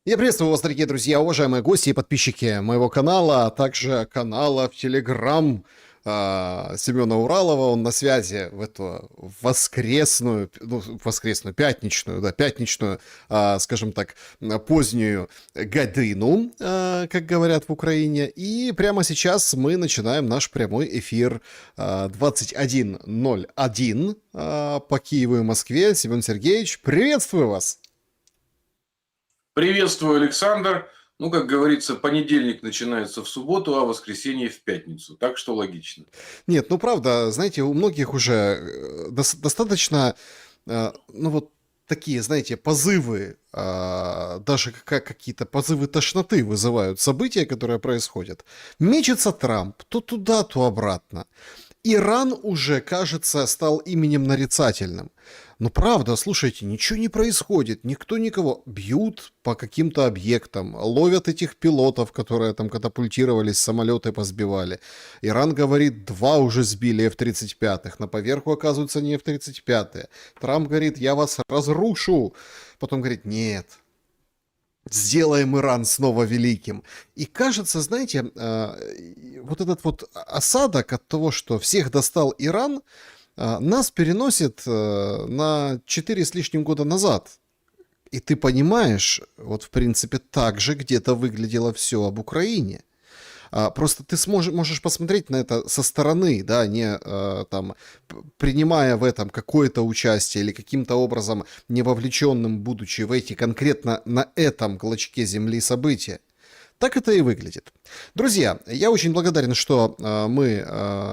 Я приветствую вас, дорогие друзья, уважаемые гости и подписчики моего канала, а также канала в Телеграм Семена Уралова. Он на связи в эту пятничную, скажем так, позднюю годину, как говорят в Украине. И прямо сейчас мы начинаем наш прямой эфир 21:01 по Киеву и Москве. Семен Сергеевич, приветствую вас! Приветствую, Александр. Ну, как говорится, понедельник начинается в субботу, а воскресенье в пятницу. Так что логично. Нет, ну правда, знаете, у многих уже достаточно, ну вот такие, знаете, позывы, даже как какие-то позывы тошноты вызывают события, которые происходят. Мечется Трамп то туда, то обратно. Иран уже, кажется, стал именем нарицательным. Но правда, слушайте, ничего не происходит, никто никого. Бьют по каким-то объектам, ловят этих пилотов, которые там катапультировались, самолеты позбивали. Иран говорит, 2 уже сбили F-35, на поверху оказываются не F-35. Трамп говорит, я вас разрушу. Потом говорит, нет, сделаем Иран снова великим. И кажется, знаете, вот этот вот осадок от того, что всех достал Иран, нас переносит на 4 с лишним года назад. И ты понимаешь, вот в принципе так же где-то выглядело все об Украине. Просто ты можешь посмотреть на это со стороны, да, не там принимая в этом какое-то участие или каким-то образом не вовлеченным, будучи в эти конкретно на этом клочке земли события. Так это и выглядит. Друзья, я очень благодарен, что мы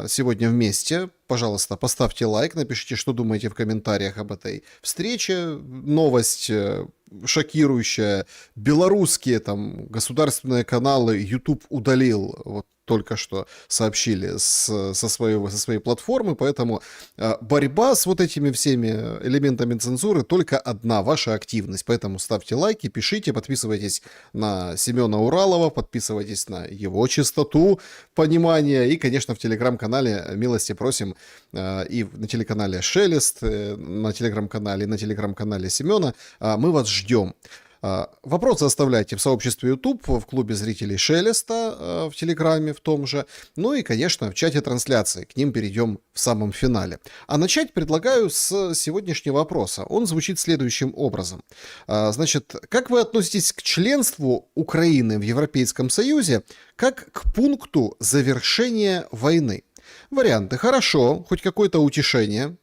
сегодня вместе. Пожалуйста, поставьте лайк, напишите, что думаете в комментариях об этой встрече. Новость шокирующая. Белорусские там государственные каналы YouTube удалил, вот только что сообщили со своей платформы, поэтому борьба с вот этими всеми элементами цензуры только одна, ваша активность. Поэтому ставьте лайки, пишите, подписывайтесь на Семена Уралова, подписывайтесь на его частоту понимания и, конечно, в телеграм-канале милости просим и на телеканале Шелест, на телеграм-канале Семена. Мы вас ждем. Вопросы оставляйте в сообществе YouTube, в клубе зрителей Шелеста, в Телеграме в том же, ну и, конечно, в чате трансляции, к ним перейдем в самом финале. А начать предлагаю с сегодняшнего вопроса. Он звучит следующим образом. Значит, как вы относитесь к членству Украины в Европейском Союзе как к пункту завершения войны? Варианты: хорошо, хоть какое-то утешение.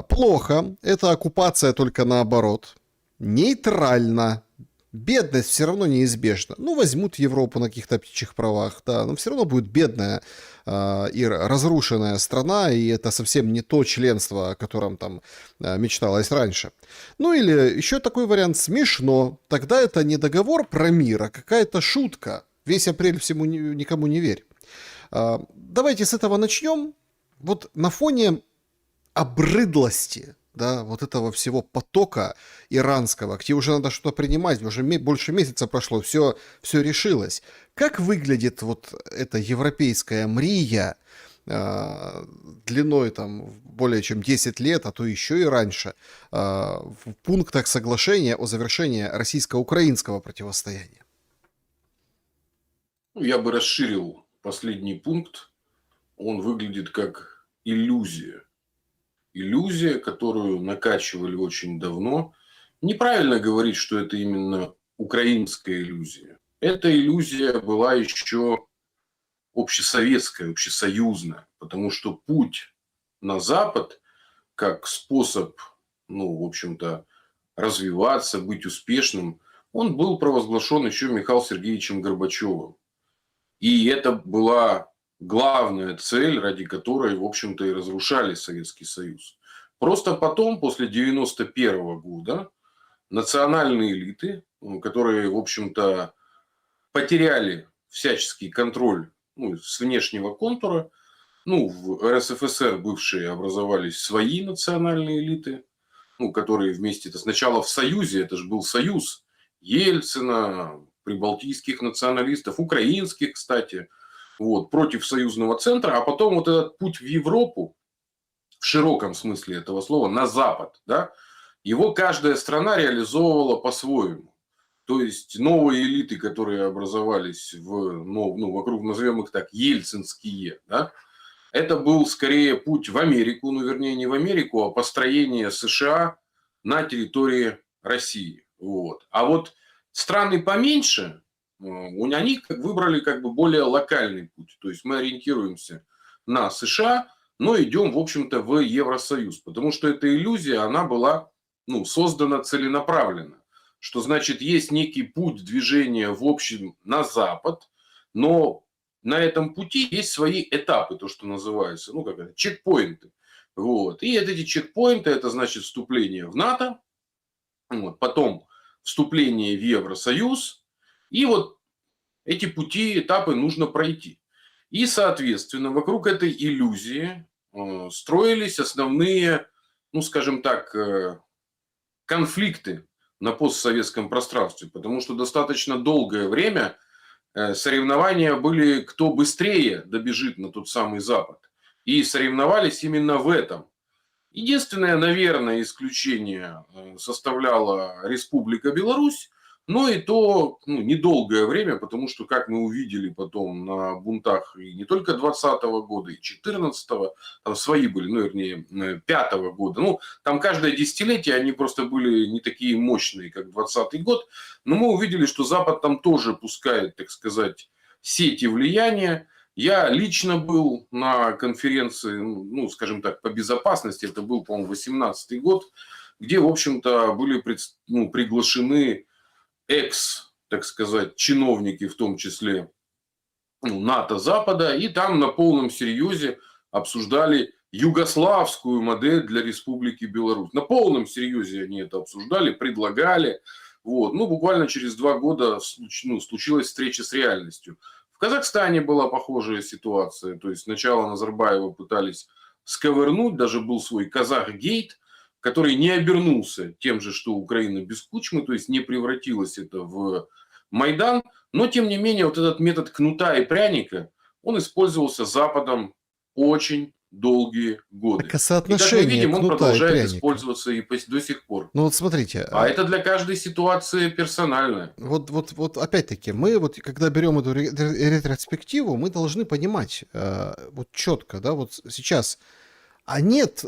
Плохо, это оккупация только наоборот. Нейтрально. Бедность все равно неизбежна. Ну, возьмут Европу на каких-то птичьих правах, да, но все равно будет бедная и разрушенная страна, и это совсем не то членство, о котором там мечталось раньше. Ну, или еще такой вариант: смешно. Тогда это не договор про мир, а какая-то шутка. Весь апрель всему никому не верь. Давайте с этого начнем. Вот на фоне обрыдлости, да, вот этого всего потока иранского, где уже надо что-то принимать, уже больше месяца прошло, все решилось. Как выглядит вот эта европейская мрия длиной там более чем 10 лет, а то еще и раньше, в пунктах соглашения о завершении российско-украинского противостояния? Я бы расширил последний пункт. Он выглядит как иллюзия. Иллюзия, которую накачивали очень давно. Неправильно говорить, что это именно украинская иллюзия. Эта иллюзия была еще общесоветская, общесоюзная, потому что путь на Запад как способ, ну, в общем-то, развиваться, быть успешным, он был провозглашен еще Михаилом Сергеевичем Горбачевым. И это была главная цель, ради которой, в общем-то, и разрушали Советский Союз. Просто потом, после 1991 года, национальные элиты, которые, в общем-то, потеряли всяческий контроль, ну, с внешнего контура, ну, в РСФСР бывшие образовались свои национальные элиты, ну, которые вместе, это сначала в Союзе, это же был союз Ельцина, прибалтийских националистов, украинских, кстати, вот, против союзного центра, а потом вот этот путь в Европу, в широком смысле этого слова, на Запад, да, его каждая страна реализовывала по-своему. То есть новые элиты, которые образовались вокруг, назовем их так, ельцинские, да, это был скорее путь в Америку, ну, вернее, не в Америку, а построение США на территории России. Вот. А вот страны поменьше, они выбрали как бы более локальный путь. То есть мы ориентируемся на США, но идем, в общем-то, в Евросоюз. Потому что эта иллюзия, она была создана целенаправленно. Что значит, есть некий путь движения в общем на Запад, но на этом пути есть свои этапы, то, что называется, как это, чекпоинты. Вот. И эти чекпоинты, это значит вступление в НАТО, вот, потом вступление в Евросоюз, и вот эти пути, этапы нужно пройти. И, соответственно, вокруг этой иллюзии строились основные, скажем так, конфликты на постсоветском пространстве, потому что достаточно долгое время соревнования были, кто быстрее добежит на тот самый Запад. И соревновались именно в этом. Единственное, наверное, исключение составляла Республика Беларусь, но и то недолгое время, потому что, как мы увидели потом на бунтах и не только 2020 года, и 2014, там свои были, вернее, 2005 года. Там каждое десятилетие они просто были не такие мощные, как 2020 год, но мы увидели, что Запад там тоже пускает, так сказать, сети влияния. Я лично был на конференции, скажем так, по безопасности, это был, по-моему, 2018 год, где, в общем-то, были приглашены так сказать, чиновники, в том числе НАТО Запада, и там на полном серьезе обсуждали югославскую модель для Республики Беларусь. На полном серьезе они это обсуждали, предлагали. Вот. Буквально через 2 года случилась встреча с реальностью. В Казахстане была похожая ситуация. То есть сначала Назарбаева пытались сковырнуть, даже был свой Казахгейт, который не обернулся тем же, что Украина без Кучмы, то есть не превратилось это в Майдан. Но, тем не менее, вот этот метод кнута и пряника, он использовался Западом очень долгие Так годы. а И, как мы соотношение видим, он кнута и продолжает пряника? использоваться и до сих пор. Ну вот смотрите, А это для каждой ситуации персонально. вот опять-таки, мы вот когда берем эту ретроспективу, мы должны понимать вот четко, да, вот сейчас. А нет,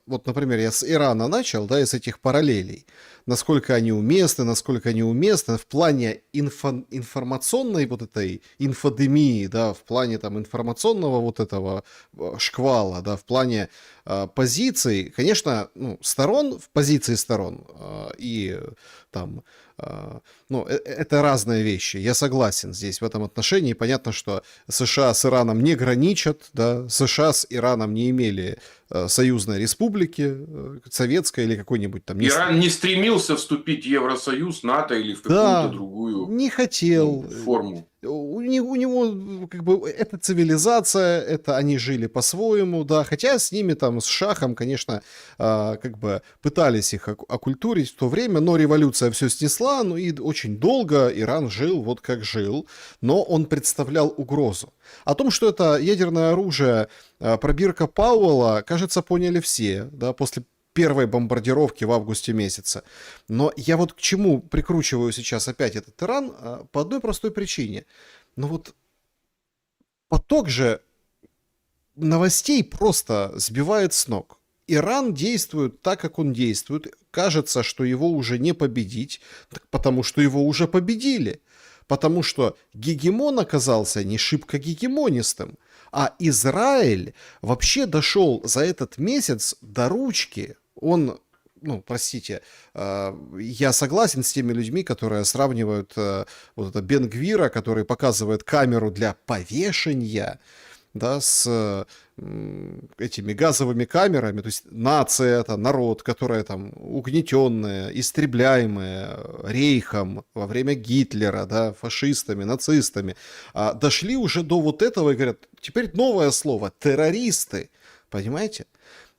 вот, например, я с Ирана начал, да, из этих параллелей, насколько они уместны в плане информационной вот этой инфодемии, да, в плане там информационного вот этого шквала, да, в плане позиций, конечно, позиции сторон и там, это разные вещи, я согласен здесь в этом отношении, понятно, что США с Ираном не граничат, да, США с Ираном не имели союзной республики, советской или какой-нибудь там... Иран не стремился вступить в Евросоюз, НАТО или в какую-то другую не хотел. форму. У него как бы это цивилизация, это они жили по-своему, да, хотя с ними там, с Шахом, конечно, как бы пытались их оккультурить в то время, но революция все снесла, и очень долго Иран жил вот как жил, но он представлял угрозу. О том, что это ядерное оружие, пробирка Пауэлла, кажется, поняли все, да, после первой бомбардировки в августе месяце. Но я вот к чему прикручиваю сейчас опять этот Иран, по одной простой причине. Вот поток же новостей просто сбивает с ног. Иран действует так, как он действует. Кажется, что его уже не победить, потому что его уже победили. Потому что гегемон оказался не шибко гегемонистым. А Израиль вообще дошел за этот месяц до ручки. Он, простите, я согласен с теми людьми, которые сравнивают вот это Бен-Гвира, который показывает камеру для повешения, да, с этими газовыми камерами, то есть нация это народ, которая там угнетенная, истребляемая рейхом во время Гитлера, да, фашистами, нацистами, дошли уже до вот этого и говорят, теперь новое слово террористы, понимаете?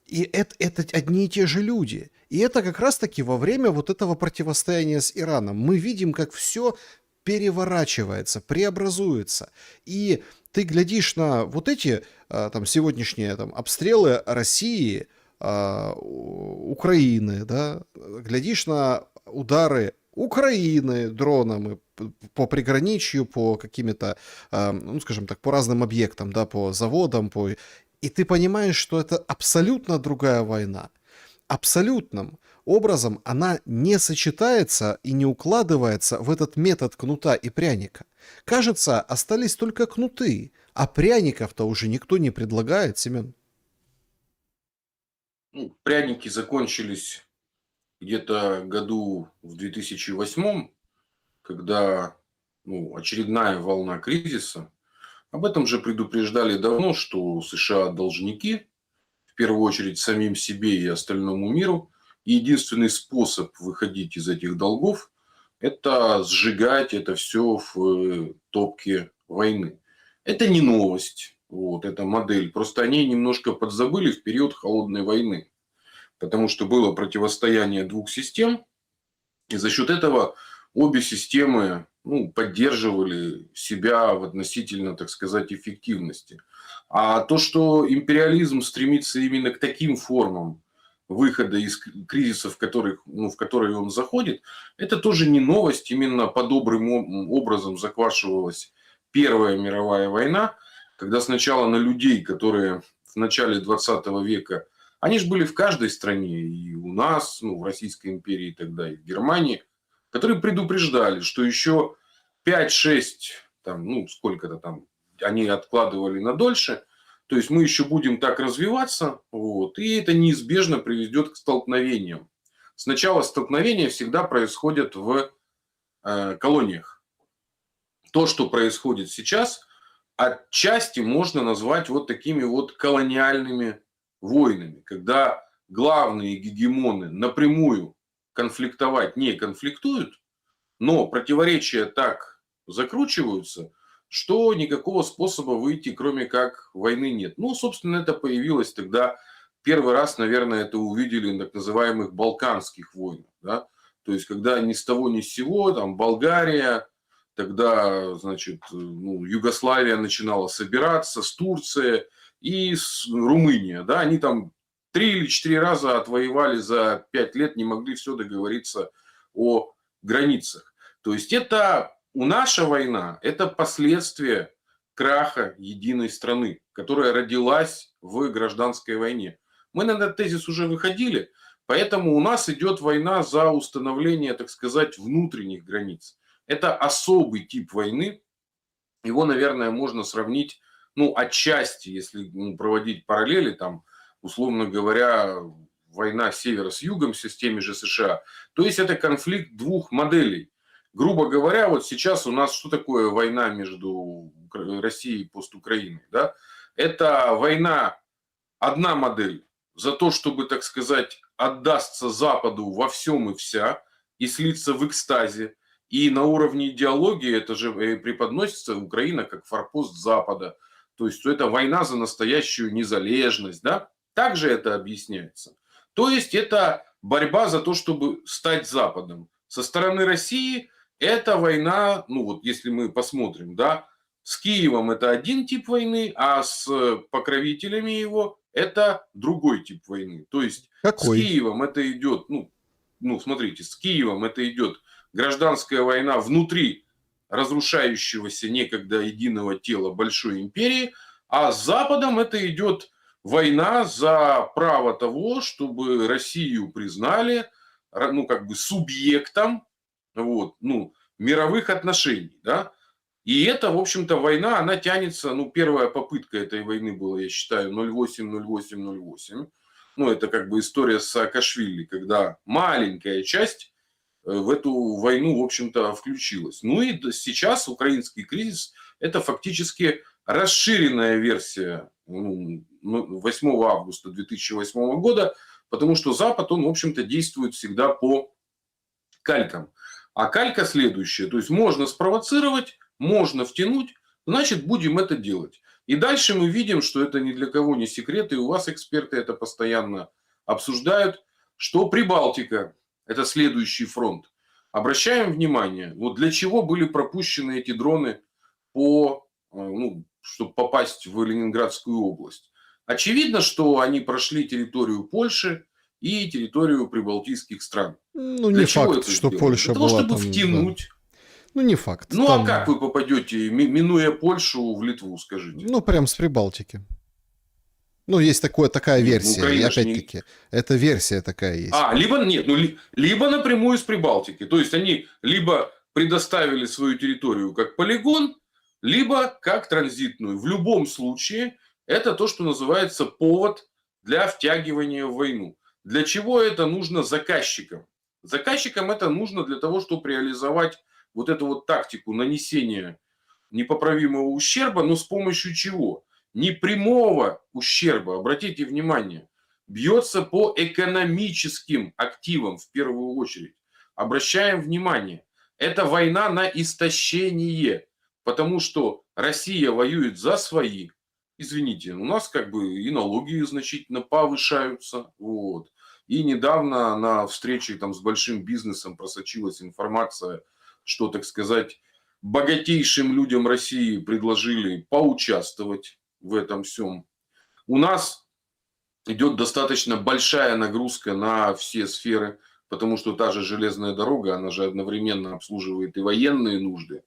И это одни и те же люди. И это как раз-таки во время вот этого противостояния с Ираном. Мы видим, как все переворачивается, преобразуется. И ты глядишь на вот эти там сегодняшние там обстрелы России, Украины, да, глядишь на удары Украины дронами по приграничью, по каким-то, ну, скажем так, по разным объектам, да, по заводам, по... И ты понимаешь, что это абсолютно другая война. Абсолютным образом она не сочетается и не укладывается в этот метод кнута и пряника. Кажется, остались только кнуты, а пряников-то уже никто не предлагает, Семен. Ну, пряники закончились где-то году в 2008, когда очередная волна кризиса. Об этом же предупреждали давно, что США должники, в первую очередь самим себе и остальному миру. И единственный способ выходить из этих долгов – это сжигать это все в топке войны. Это не новость, вот, это модель. Просто они немножко подзабыли в период холодной войны. Потому что было противостояние двух систем, и за счет этого обе системы поддерживали себя в относительно, так сказать, эффективности. А то, что империализм стремится именно к таким формам выхода из кризисов, в которые он заходит, это тоже не новость. Именно подобным образом заквашивалась Первая мировая война, когда сначала на людей, которые в начале 20 века, они же были в каждой стране, и у нас, в Российской империи тогда, и в Германии, которые предупреждали, что еще 5-6, там, сколько-то там, они откладывали на дольше, то есть мы еще будем так развиваться, вот, и это неизбежно приведет к столкновениям. Сначала столкновения всегда происходят в колониях. То, что происходит сейчас, отчасти можно назвать вот такими вот колониальными войнами, когда главные гегемоны напрямую конфликтовать не конфликтуют, но противоречия так закручиваются, что никакого способа выйти, кроме как войны, нет. Собственно, это появилось тогда первый раз, наверное, это увидели на так называемых Балканских войнах. Да? То есть, когда ни с того ни с сего, там Болгария, тогда, значит, Югославия начинала собираться с Турцией и с Румыния. Да? Они там 3 или 4 раза отвоевали за 5 лет, не могли все договориться о границах. То есть это наша война, это последствия краха единой страны, которая родилась в гражданской войне. Мы на этот тезис уже выходили, поэтому у нас идет война за установление, так сказать, внутренних границ. Это особый тип войны. Его, наверное, можно сравнить, отчасти, если проводить параллели, там, условно говоря, война севера с югом с теми же США. То есть это конфликт двух моделей. Грубо говоря, вот сейчас у нас что такое война между Россией и постукраиной? Да? Это война, одна модель за то, чтобы, так сказать, отдастся Западу во всем и вся и слиться в экстазе. И на уровне идеологии это же преподносится Украина как форпост Запада. То есть это война за настоящую незалежность. Да? Также это объясняется. То есть это борьба за то, чтобы стать Западом. Со стороны России это война, если мы посмотрим, да, с Киевом это один тип войны, а с покровителями его это другой тип войны. То есть с Какой? Киевом это идет, смотрите, с Киевом это идет гражданская война внутри разрушающегося некогда единого тела большой империи, а с Западом это идет война за право того, чтобы Россию признали, субъектом, мировых отношений, да. И это, в общем-то, война, она тянется, первая попытка этой войны была, я считаю, 08-08-08. Это как бы история с Саакашвили, когда маленькая часть в эту войну, в общем-то, включилась. И сейчас украинский кризис – это фактически расширенная версия 8 августа 2008 года, потому что Запад, он, в общем-то, действует всегда по калькам. А калька следующая, то есть можно спровоцировать, можно втянуть, значит, будем это делать. И дальше мы видим, что это ни для кого не секрет, и у вас эксперты это постоянно обсуждают, что Прибалтика – это следующий фронт. Обращаем внимание, вот для чего были пропущены эти дроны чтобы попасть в Ленинградскую область. Очевидно, что они прошли территорию Польши, и территорию прибалтийских стран. Ну, Для не чего факт, это что сделано? Для Польша того, была чтобы там, да. втянуть. Ну, не факт. Ну, а как Там, вы попадете, минуя Польшу, в Литву, скажите? ну, прям с Прибалтики. Ну, есть такая Нет, ну версия, и Украина же не... опять-таки, эта версия такая есть. Либо нет, ну, либо напрямую с Прибалтики. То есть они либо предоставили свою территорию как полигон, либо как транзитную. В любом случае, это то, что называется повод для втягивания в войну. Для чего это нужно заказчикам? Заказчикам это нужно для того, чтобы реализовать вот эту вот тактику нанесения непоправимого ущерба, но с помощью чего? Не прямого ущерба, обратите внимание, бьется по экономическим активам в первую очередь. Обращаем внимание, это война на истощение, потому что Россия воюет за свои. Извините, у нас как бы и налоги значительно повышаются. Вот. И недавно на встрече там, с большим бизнесом просочилась информация, что, так сказать, богатейшим людям России предложили поучаствовать в этом всем. У нас идет достаточно большая нагрузка на все сферы, потому что та же железная дорога, она же одновременно обслуживает и военные нужды,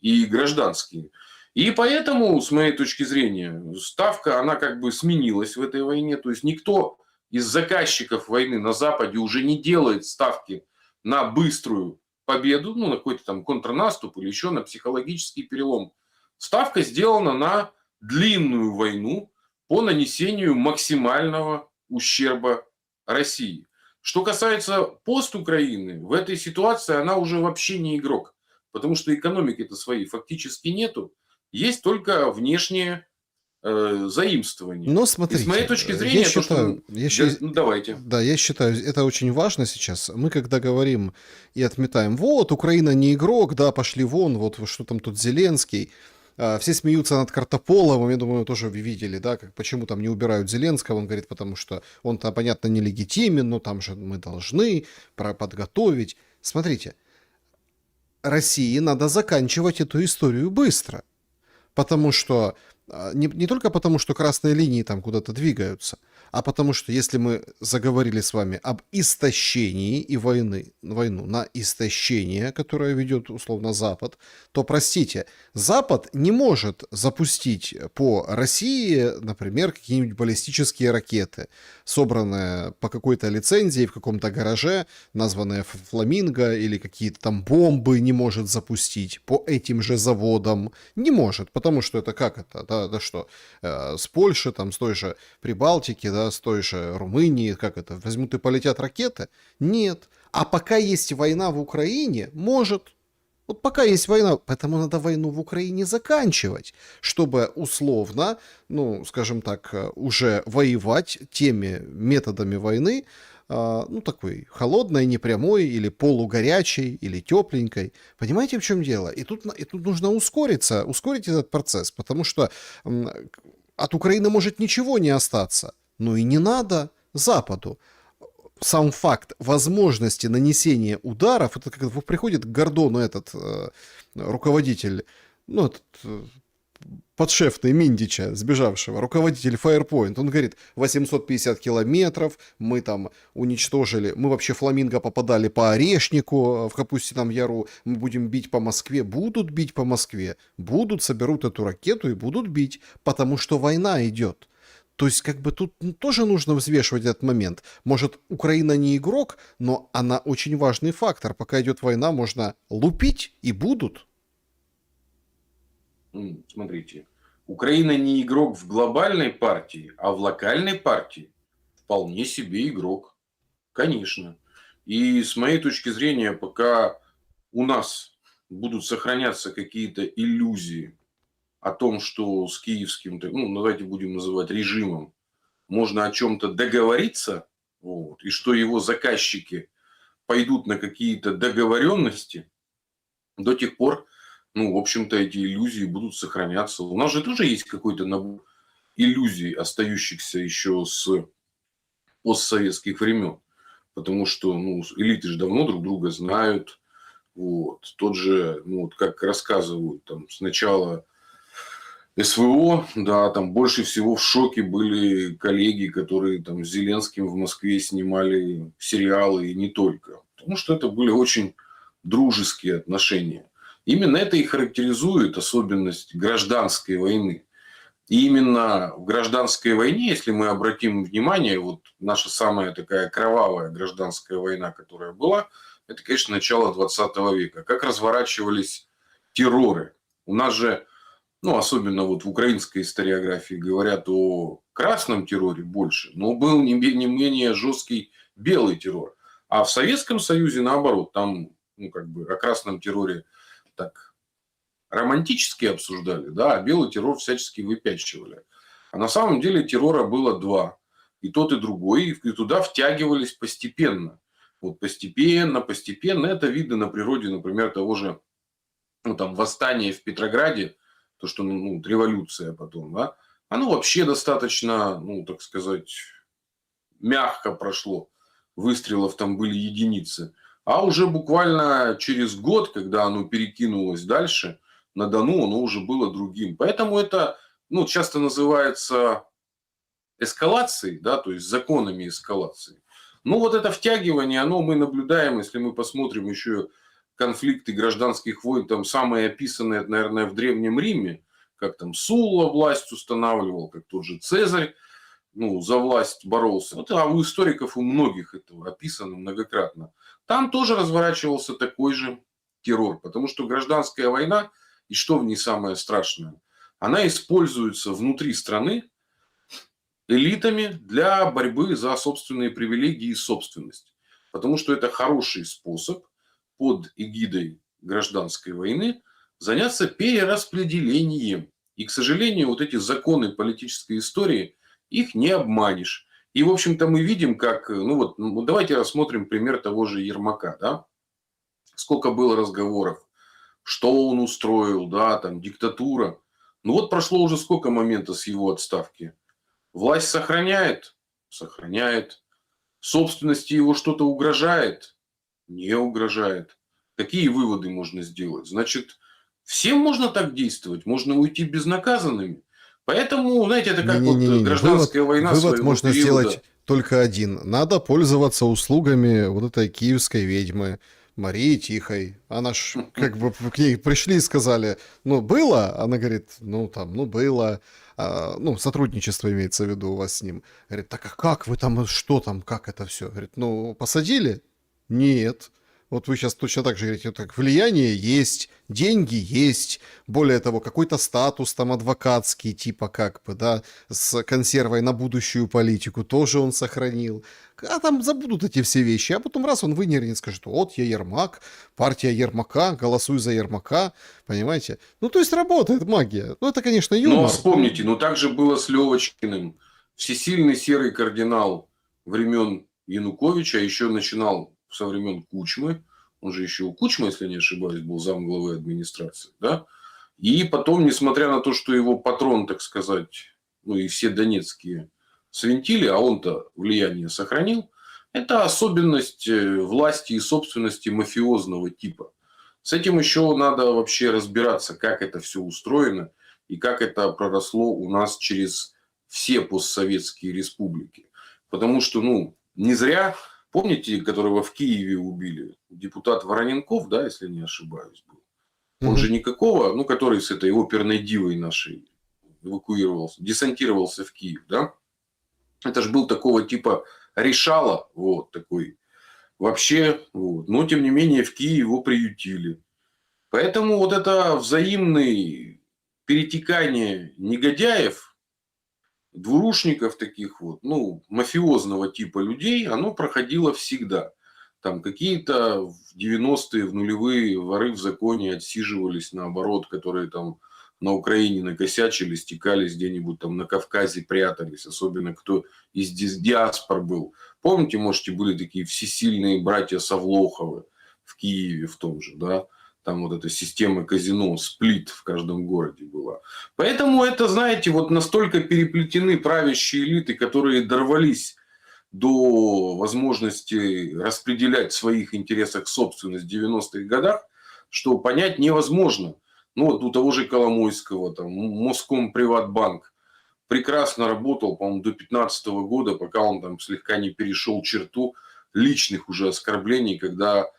и гражданские. И поэтому, с моей точки зрения, ставка, она как бы сменилась в этой войне. То есть никто из заказчиков войны на Западе уже не делает ставки на быструю победу, ну, на какой-то там контрнаступ или еще на психологический перелом. Ставка сделана на длинную войну по нанесению максимального ущерба России. Что касается пост-Украины, в этой ситуации она уже вообще не игрок, потому что экономики-то своей фактически нету, есть только внешние заимствования. Но И с моей смотрите, точки я зрения, то, что... считаю, Ну, давайте. да, я считаю, это очень важно сейчас. Мы когда говорим и отметаем, вот, Украина не игрок, да, пошли вон, вот что там тут Зеленский. Все смеются над Картополовым, я думаю, тоже вы видели, да, как, почему там не убирают Зеленского, он говорит, потому что он-то, понятно, нелегитимен, но там же мы должны подготовить. Смотрите, России надо заканчивать эту историю быстро. Потому что не только потому, что красные линии там куда-то двигаются, а потому что если мы заговорили с вами об истощении и войну на истощение, которое ведет условно Запад, то, простите, Запад не может запустить по России, например, какие-нибудь баллистические ракеты, собранные по какой-то лицензии в каком-то гараже, названные «Фламинго», или какие-то там бомбы не может запустить по этим же заводам. Не может, потому что это как это, да что, с Польши, там, с той же Прибалтики, да, с той же Румынии, как это, возьмут и полетят ракеты? Нет. А пока есть война в Украине, может. Вот пока есть война, поэтому надо войну в Украине заканчивать, чтобы условно, ну, скажем так, уже воевать теми методами войны, ну, такой холодной, непрямой, или полугорячей, или тепленькой. Понимаете, в чем дело? И тут нужно ускорить этот процесс, потому что от Украины может ничего не остаться. Ну и не надо Западу. Сам факт возможности нанесения ударов, это как приходит к Гордону этот руководитель, ну, этот подшефный Миндича, сбежавшего, руководитель Firepoint, он говорит, 850 километров, мы там уничтожили, мы вообще Фламинго попадали по Орешнику в Капустином Яру, мы будем бить по Москве, будут бить по Москве, будут, соберут эту ракету и будут бить, потому что война идет. То есть, как бы тут тоже нужно взвешивать этот момент. Может, Украина не игрок, но она очень важный фактор. Пока идет война, можно лупить и будут. Смотрите, Украина не игрок в глобальной партии, а в локальной партии вполне себе игрок. Конечно. И с моей точки зрения, пока у нас будут сохраняться какие-то иллюзии о том, что с киевским, ну, давайте будем называть режимом, можно о чем-то договориться, вот, и что его заказчики пойдут на какие-то договоренности, до тех пор, ну, в общем-то, эти иллюзии будут сохраняться. У нас же тоже есть какой-то набор иллюзий, остающихся еще с постсоветских времен. Потому что, ну, элиты же давно друг друга знают. Вот. Тот же, ну, вот как рассказывают, там, сначала СВО, да, там больше всего в шоке были коллеги, которые там с Зеленским в Москве снимали сериалы и не только. Потому что это были очень дружеские отношения. Именно это и характеризует особенность гражданской войны. И именно в гражданской войне, если мы обратим внимание, вот наша самая такая кровавая гражданская война, которая была, это, конечно, начало 20 века. Как разворачивались терроры. У нас же, ну, особенно вот в украинской историографии говорят о красном терроре больше, но был не менее жесткий белый террор. А в Советском Союзе, наоборот, там, ну, как бы о красном терроре так романтически обсуждали, да, а белый террор всячески выпячивали. А на самом деле террора было два. И тот, и другой. И туда втягивались постепенно. Вот постепенно, постепенно. Это видно на природе, например, того же, ну, там, восстания в Петрограде, то, что, ну, революция потом, да, оно вообще достаточно, ну, так сказать, мягко прошло. Выстрелов там были единицы. А уже буквально через год, когда оно перекинулось дальше, на Дону оно уже было другим. Поэтому это, ну, часто называется эскалацией, да, то есть законами эскалации. Ну, вот это втягивание, оно мы наблюдаем, если мы посмотрим еще конфликты гражданских войн, там самые описанные, наверное, в Древнем Риме, как там Сулла власть устанавливал, как тот же Цезарь, ну, за власть боролся. Вот, а у историков у многих это описано многократно. Там тоже разворачивался такой же террор, потому что гражданская война, и что в ней самое страшное, она используется внутри страны элитами для борьбы за собственные привилегии и собственность. Потому что это хороший способ под эгидой гражданской войны заняться перераспределением. И, к сожалению, вот эти законы политической истории, их не обманешь. И, в общем-то, мы видим, как... Ну, давайте рассмотрим пример того же Ермака. Да? Сколько было разговоров, что он устроил, да, там, диктатура. Ну, вот прошло уже сколько моментов с его отставки. Власть сохраняет? Сохраняет. Собственности его что-то угрожает? Не угрожает. Какие выводы можно сделать? Значит, всем можно так действовать, можно уйти безнаказанными. Поэтому, знаете, это как вот Не-не-не, гражданская война вывод своего можно сделать периода. только один. Надо пользоваться услугами вот этой киевской ведьмы Марии Тихой. Она ж как бы к ней пришли и сказали, ну, было? Она говорит, ну, там, ну, было. Ну, сотрудничество имеется в виду у вас с ним. Говорит, так а как вы там, что там, как это все? Говорит, ну, посадили? Нет. Вот вы сейчас точно так же говорите, так, влияние есть, деньги есть, более того, какой-то статус там адвокатский, типа как бы, да, с консервой на будущую политику тоже он сохранил. А там забудут эти все вещи, а потом раз он вынернет, скажет, вот я Ермак, партия Ермака, голосуй за Ермака, понимаете? Ну, то есть работает магия. Ну, это, конечно, Но юмор. вспомните, ну так же было с Левочкиным. Всесильный серый кардинал времен Януковича, еще начинал со времен Кучмы. Он же еще у Кучмы, если не ошибаюсь, был замглавы администрации. Да? И потом, несмотря на то, что его патрон, так сказать, ну и все донецкие свинтили, а он-то влияние сохранил, это особенность власти и собственности мафиозного типа. С этим еще надо вообще разбираться, как это все устроено и как это проросло у нас через все постсоветские республики. Потому что, ну, не зря, помните, которого в Киеве убили, депутат Вороненков, да, если не ошибаюсь, был. Он Мгм. же никакого, ну, который с этой оперной дивой нашей эвакуировался, десантировался в Киев, да. Это же был такого типа решала, вот такой вообще, вот. Но тем не менее в Киеве его приютили. Поэтому вот это взаимное перетекание негодяев, двурушников таких вот, ну, мафиозного типа людей, оно проходило всегда. Там какие-то в 90-е, в нулевые воры в законе отсиживались, наоборот, которые там на Украине накосячили, стекались где-нибудь там на Кавказе, прятались. Особенно кто из диаспор был. Помните, можете, были такие всесильные братья Савлоховы в Киеве в том же, да? Там вот эта система казино, сплит в каждом городе была. Поэтому это, знаете, вот настолько переплетены правящие элиты, которые дорвались до возможности распределять в своих интересах собственность в 90-х годах, что понять невозможно. Ну, вот у того же Коломойского, там, Моском Приватбанк прекрасно работал, по-моему, до 2015 года, пока он там слегка не перешел черту личных уже оскорблений, когда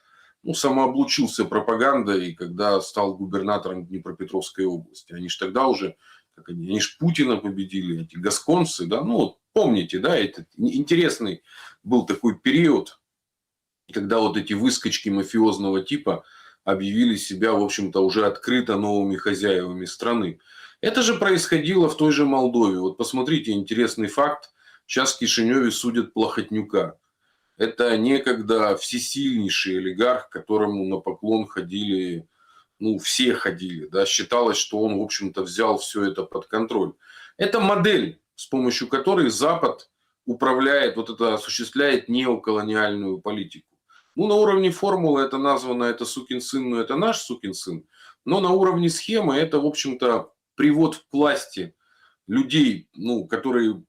самооблучился пропагандой, когда стал губернатором Днепропетровской области. Они же тогда уже, как они же Путина победили, эти гасконцы, да, ну, вот помните, да, это интересный был такой период, когда вот эти выскочки мафиозного типа объявили себя, в общем-то, уже открыто новыми хозяевами страны. Это же происходило в той же Молдове. Вот посмотрите, интересный факт. Сейчас в Кишиневе судят Плохотнюка. Это некогда всесильнейший олигарх, к которому на поклон ходили, ну, все ходили. Да? Считалось, что он, в общем-то, взял все это под контроль. Это модель, с помощью которой Запад управляет, вот это осуществляет неоколониальную политику. Ну, на уровне формулы это названо, это сукин сын, но это наш сукин сын. Но на уровне схемы это, в общем-то, привод к власти людей, ну, которые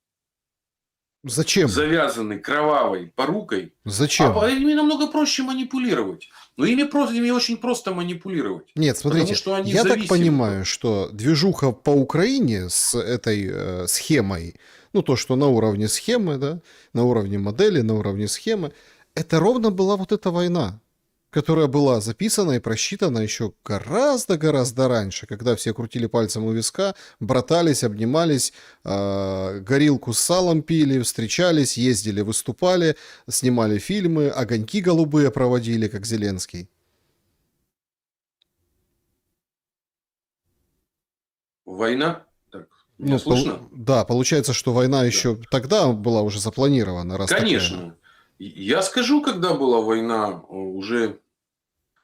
Зачем? завязаны кровавой порукой, Зачем? ими намного проще манипулировать. Но ими очень просто манипулировать. Нет, Потому смотрите, что они я так зависимы. понимаю, что движуха по Украине с этой схемой, ну то, что на уровне схемы, да, на уровне модели, на уровне схемы, это ровно была вот эта война, которая была записана и просчитана еще гораздо-гораздо раньше, когда все крутили пальцем у виска, братались, обнимались, горилку с салом пили, встречались, ездили, выступали, снимали фильмы, огоньки голубые проводили, как Зеленский. Война? Так, меня Ну, слышно? да, получается, что война Да. еще тогда была уже запланирована, раз такая. Конечно. Я скажу, когда была война, уже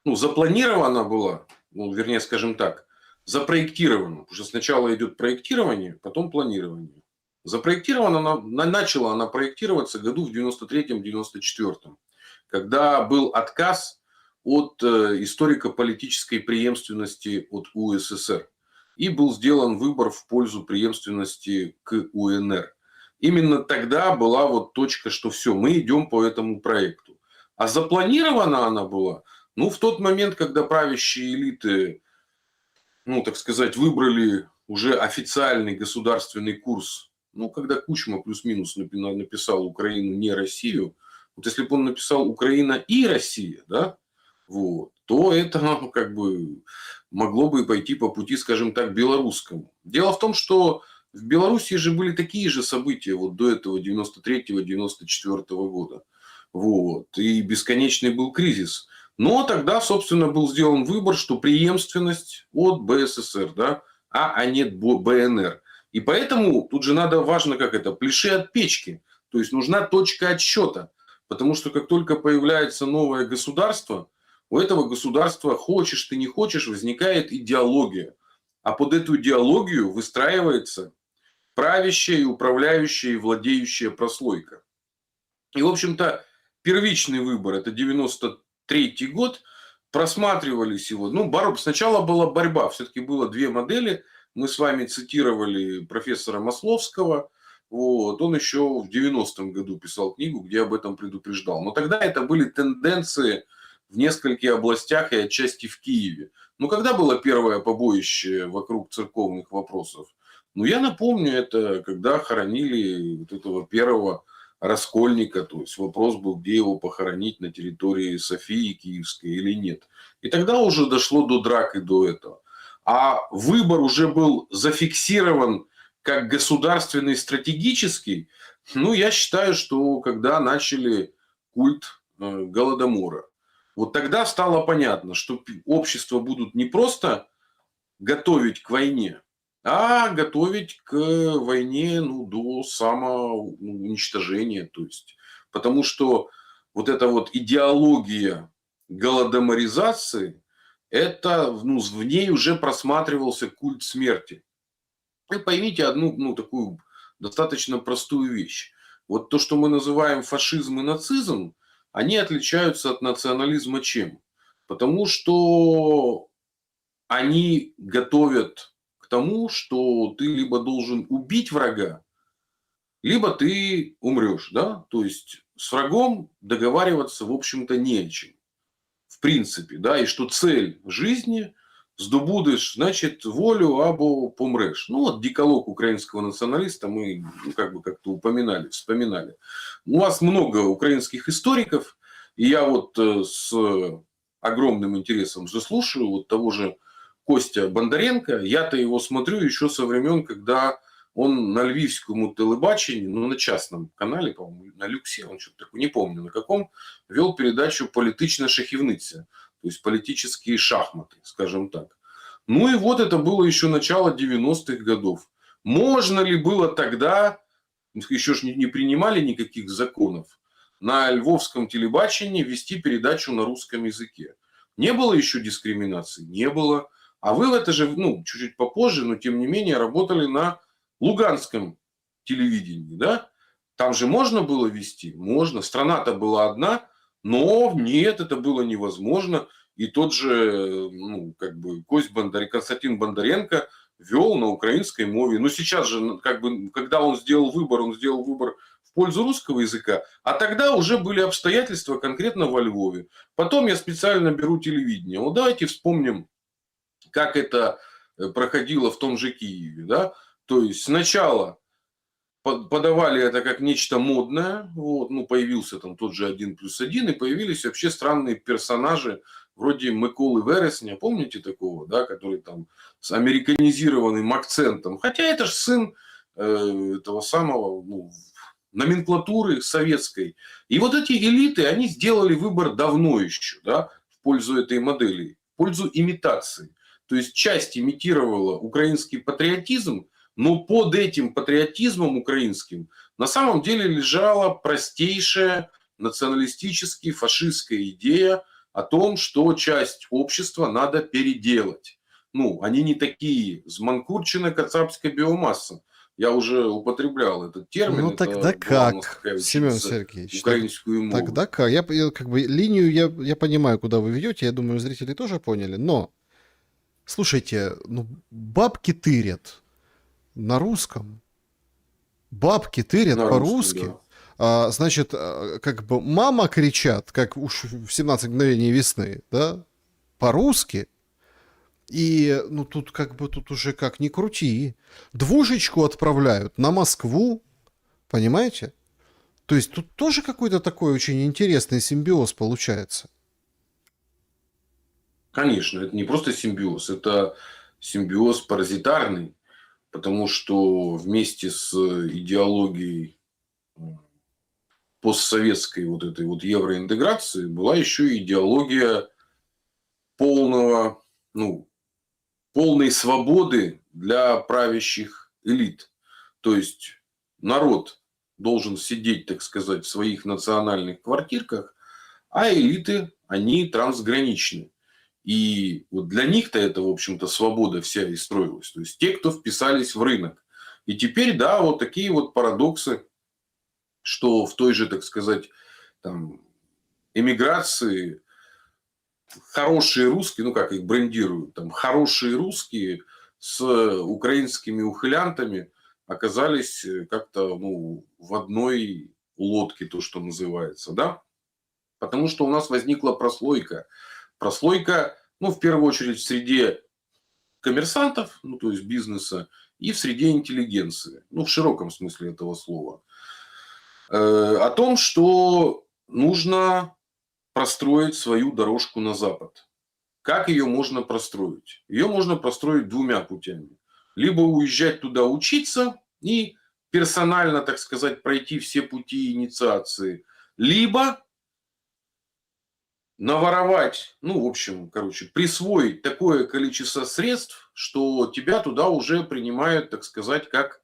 запланирована была, вернее, скажем так, запроектирована. Потому что сначала идет проектирование, потом планирование. Запроектирована начала она проектироваться году в 93-94, когда был отказ от историко-политической преемственности от УССР. И был сделан выбор в пользу преемственности к УНР. Именно тогда была вот точка, что все, мы идем по этому проекту. А запланирована она была, в тот момент, когда правящие элиты, так сказать, выбрали уже официальный государственный курс, когда Кучма плюс-минус написал Украину не Россию, вот если бы он написал Украина и Россия, да, вот, то это как бы могло бы пойти по пути, скажем так, белорусскому. Дело в том, что в Беларуси же были такие же события вот до этого 93-94 года. Вот, и бесконечный был кризис. Но тогда, собственно, был сделан выбор, что преемственность от БССР, да, а нет БНР. И поэтому тут же надо, важно как это, пляши от печки. То есть нужна точка отсчета. Потому что как только появляется новое государство, у этого государства, хочешь ты не хочешь, возникает идеология. А под эту идеологию выстраивается правящая и управляющая и владеющая прослойка. И, в общем-то, первичный выбор, это 93-й год, просматривались его. Сначала была борьба, все-таки было две модели. Мы с вами цитировали профессора Масловского. Вот. Он еще в 90-м году писал книгу, где об этом предупреждал. Но тогда это были тенденции в нескольких областях и отчасти в Киеве. Когда было первое побоище вокруг церковных вопросов? Я напомню, это когда хоронили вот этого первого Раскольника, то есть вопрос был, где его похоронить, на территории Софии Киевской или нет. И тогда уже дошло до драк и до этого. А выбор уже был зафиксирован как государственный стратегический. Я считаю, что когда начали культ Голодомора, вот тогда стало понятно, что общество будут не просто готовить к войне, а готовить к войне до самоуничтожения. То есть, потому что вот эта вот идеология голодоморизации, это, в ней уже просматривался культ смерти. И поймите одну такую достаточно простую вещь. Вот то, что мы называем фашизм и нацизм, они отличаются от национализма чем? Потому что они готовят к тому, что ты либо должен убить врага, либо ты умрешь, да? То есть с врагом договариваться, в общем-то, не о чем. В принципе, да, и что цель жизни здобудешь, значит, волю або помрешь. Ну, вот диколог украинского националиста мы как бы как-то упоминали, вспоминали. У вас много украинских историков, и я вот с огромным интересом же слушаю вот того же Костя Бондаренко. Я-то его смотрю еще со времен, когда он на львівському телебаченні, ну, на частном канале, по-моему, на Люксе, он что-то такое, не помню на каком, вел передачу «Політична шахівниця», то есть политические шахматы, скажем так. Ну и вот это было еще начало 90-х годов. Можно ли было тогда, еще ж не принимали никаких законов, на львовском телебачении вести передачу на русском языке? Не было еще дискриминации? Не было. А вы в это же, ну, чуть-чуть попозже, но тем не менее работали на луганском телевидении, да? Там же можно было вести? Можно. Страна-то была одна, но нет, это было невозможно. И тот же, ну, как бы, Константин Бондаренко вел на украинской мове. Но сейчас же, как бы, когда он сделал выбор в пользу русского языка, а тогда уже были обстоятельства конкретно во Львове. Потом я специально беру телевидение. Вот давайте вспомним, как это проходило в том же Киеве, да? То есть сначала подавали это как нечто модное, вот, ну, появился там тот же 1+1, и появились вообще странные персонажи, вроде Миколы Вересня, помните такого, да, который там с американизированным акцентом, хотя это же сын этого самого, ну, номенклатуры советской. И вот эти элиты, они сделали выбор давно еще, да, в пользу этой модели, в пользу имитации. То есть часть имитировала украинский патриотизм, но под этим патриотизмом украинским на самом деле лежала простейшая националистически фашистская идея о том, что часть общества надо переделать. Ну, они не такие. Зманкурчена кацапская биомасса. Я уже употреблял этот термин. Ну Это тогда была у нас как, такая Семен ученица Сергеевич? украинскую мову. Тогда как? Я как бы линию я понимаю, куда вы ведете, я думаю, зрители тоже поняли, но слушайте, ну бабки тырят на русском, бабки тырят На русском, по-русски. да. Значит, как бы мама кричат, как уж в 17 мгновений весны, да, по-русски. И, ну, тут как бы, тут уже как ни крути. Двушечку отправляют на Москву, понимаете? То есть тут тоже какой-то такой очень интересный симбиоз получается. Конечно, это не просто симбиоз, это симбиоз паразитарный, потому что вместе с идеологией постсоветской вот этой вот евроинтеграции была еще и идеология полного, ну, полной свободы для правящих элит. То есть народ должен сидеть, так сказать, в своих национальных квартирках, а элиты, они трансграничны. И вот для них-то это, в общем-то, свобода вся и строилась. То есть те, кто вписались в рынок. И теперь, да, вот такие вот парадоксы, что в той же, так сказать, там, эмиграции хорошие русские, ну как их брендируют, там, хорошие русские с украинскими ухилянтами оказались как-то, ну, в одной лодке, то, что называется, да? Потому что у нас возникла прослойка. Прослойка, ну, в первую очередь, в среде коммерсантов, ну, то есть бизнеса, и в среде интеллигенции, ну, в широком смысле этого слова. О том, что нужно простроить свою дорожку на Запад. Как ее можно простроить? Ее можно простроить двумя путями. Либо уезжать туда учиться и персонально, так сказать, пройти все пути инициации. Либо наворовать, ну, в общем, короче, присвоить такое количество средств, что тебя туда уже принимают, так сказать, как,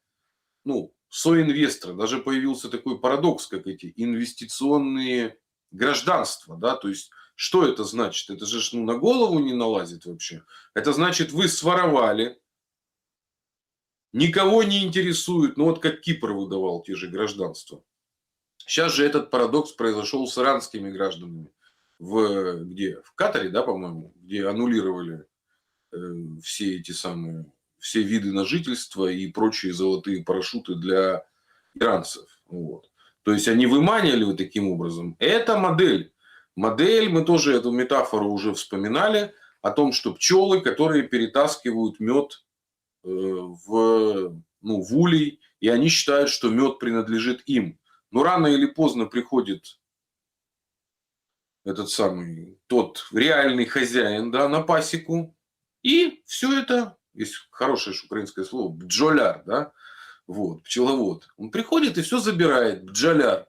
ну, соинвестора. Даже появился такой парадокс, как эти инвестиционные гражданства, да, то есть что это значит? Это же, ну, на голову не налазит вообще. Это значит, вы своровали, никого не интересует, ну вот как Кипр выдавал те же гражданства. Сейчас же этот парадокс произошел с иранскими гражданами. Где? В Катаре, да, по-моему, где аннулировали все эти самые, все виды на жительство и прочие золотые парашюты для иранцев. Вот. То есть они выманивали вот таким образом. Это модель. Модель, мы тоже эту метафору уже вспоминали. о том, что пчелы, которые перетаскивают мед в улей, и они считают, что мед принадлежит им. Но рано или поздно приходит этот самый, тот реальный хозяин, да, на пасеку, и все это, есть хорошее украинское слово, бджоляр, да, вот, пчеловод. Он приходит и все забирает, бджоляр.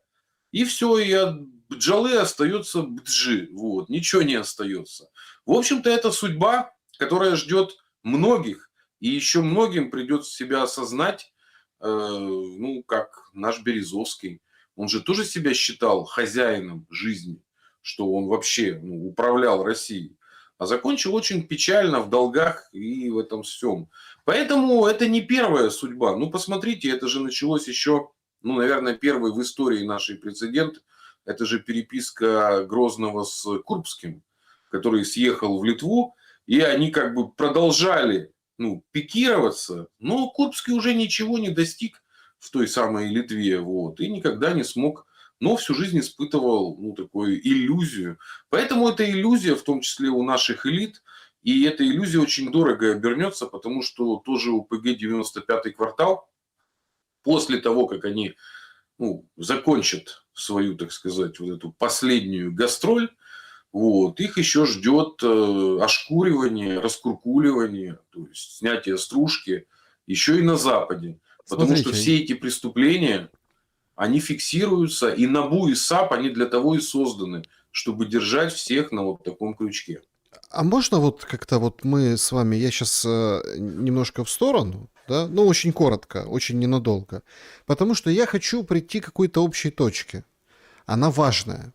И все, и от бджолы остается бджи, вот, ничего не остается. В общем-то, это судьба, которая ждет многих, и еще многим придется себя осознать, как наш Березовский. Он же тоже себя считал хозяином жизни, что он вообще управлял Россией. А закончил очень печально в долгах и в этом всем. Поэтому это не первая судьба. Ну, посмотрите, это же началось еще, наверное, первый в истории нашей прецедент. Это же переписка Грозного с Курбским, который съехал в Литву, и они как бы продолжали пикироваться, но Курбский уже ничего не достиг в той самой Литве, вот, и никогда не смог, но всю жизнь испытывал, такую иллюзию. Поэтому эта иллюзия, в том числе у наших элит, и эта иллюзия очень дорого обернется, потому что тоже УПГ 95-й квартал, после того, как они закончат свою, так сказать, вот эту последнюю гастроль, вот, их еще ждет ошкуривание, раскуркуливание, то есть снятие стружки еще и на Западе. Потому что Смотрите, все эти преступления, они фиксируются, и НАБУ и САП, они для того и созданы, чтобы держать всех на вот таком крючке. а можно вот как-то вот мы с вами, я сейчас немножко в сторону, да, ну очень коротко, очень ненадолго, потому что я хочу прийти к какой-то общей точке. Она важная,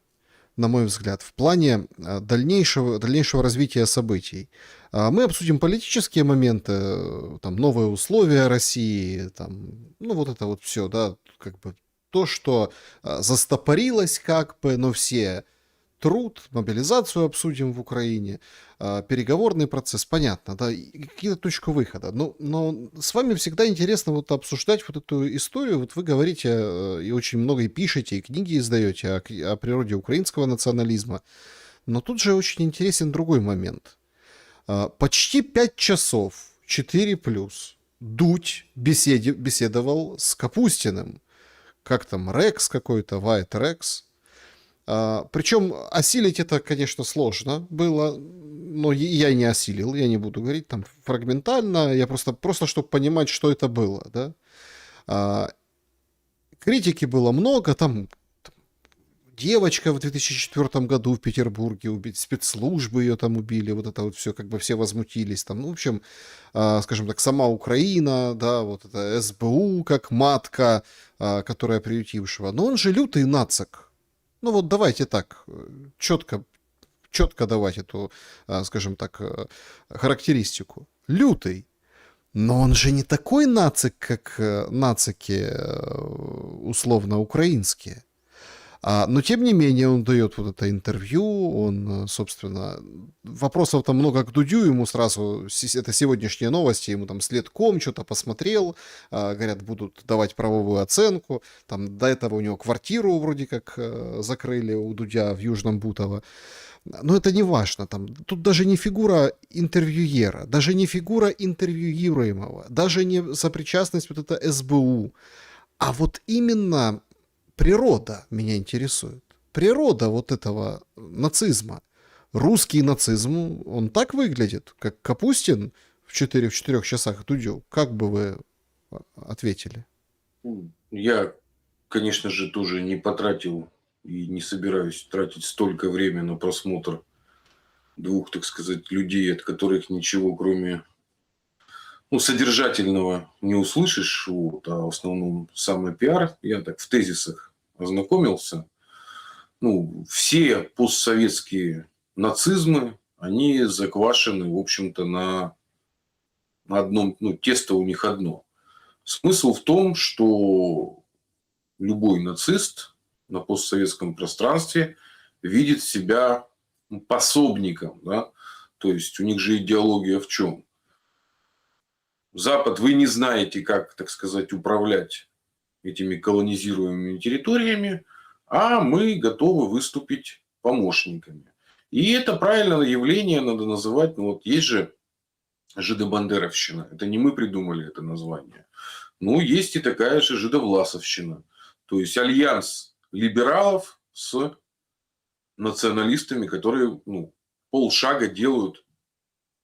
на мой взгляд, в плане дальнейшего развития событий. Мы обсудим политические моменты, там, новые условия России, там, вот это вот все, да, как бы то, что застопорилось как бы, но все труд, мобилизацию обсудим в Украине, переговорный процесс, понятно, да, и какие-то точку выхода. Но с вами всегда интересно вот обсуждать вот эту историю. Вот вы говорите и очень много и пишете, и книги издаете о природе украинского национализма. Но тут же очень интересен другой момент. Почти 5 часов, 4+, Дудь беседовал с Капустиным. Как там, Рекс какой-то, Вайт Рекс. Причем осилить это, конечно, сложно было, но я не осилил, я не буду говорить там фрагментально, я просто чтобы понимать, что это было, да. Критики было много, там девочка в 2004 году в Петербурге убить, спецслужбы ее там убили, вот это вот все, как бы все возмутились там, в общем, скажем так, сама Украина, да, вот это СБУ как матка, которая приютившего, но он же лютый нацик. Вот давайте так, четко давать эту, скажем так, характеристику. Лютый. Но он же не такой нацик, как нацики условно украинские. Но тем не менее он дает вот это интервью, он, собственно, вопросов там много к Дудю, ему сразу, это сегодняшние новости, ему там Следком что-то посмотрел, говорят, будут давать правовую оценку, там до этого у него квартиру вроде как закрыли у Дудя в Южном Бутово. Но это не важно, там, тут даже не фигура интервьюера, даже не фигура интервьюируемого, даже не сопричастность вот это СБУ, а вот именно природа меня интересует. Природа вот этого нацизма. Русский нацизм, он так выглядит, как Капустин в 4 часах Дудю. Как бы вы ответили? Я, конечно же, тоже не потратил и не собираюсь тратить столько времени на просмотр двух, так сказать, людей, от которых ничего, кроме содержательного не услышишь, вот, а в основном самый пиар. Я так в тезисах ознакомился. Все постсоветские нацизмы, они заквашены, в общем-то, на одном, тесто у них одно. Смысл в том, что любой нацист на постсоветском пространстве видит себя пособником, да? То есть у них же идеология в чем? Запад, вы не знаете, как, так сказать, управлять этими колонизируемыми территориями, а мы готовы выступить помощниками. И это правильное явление надо называть. Ну, вот есть же жидобандеровщина. Это не мы придумали это название. Ну, есть и такая же жидовласовщина. То есть альянс либералов с националистами, которые полшага делают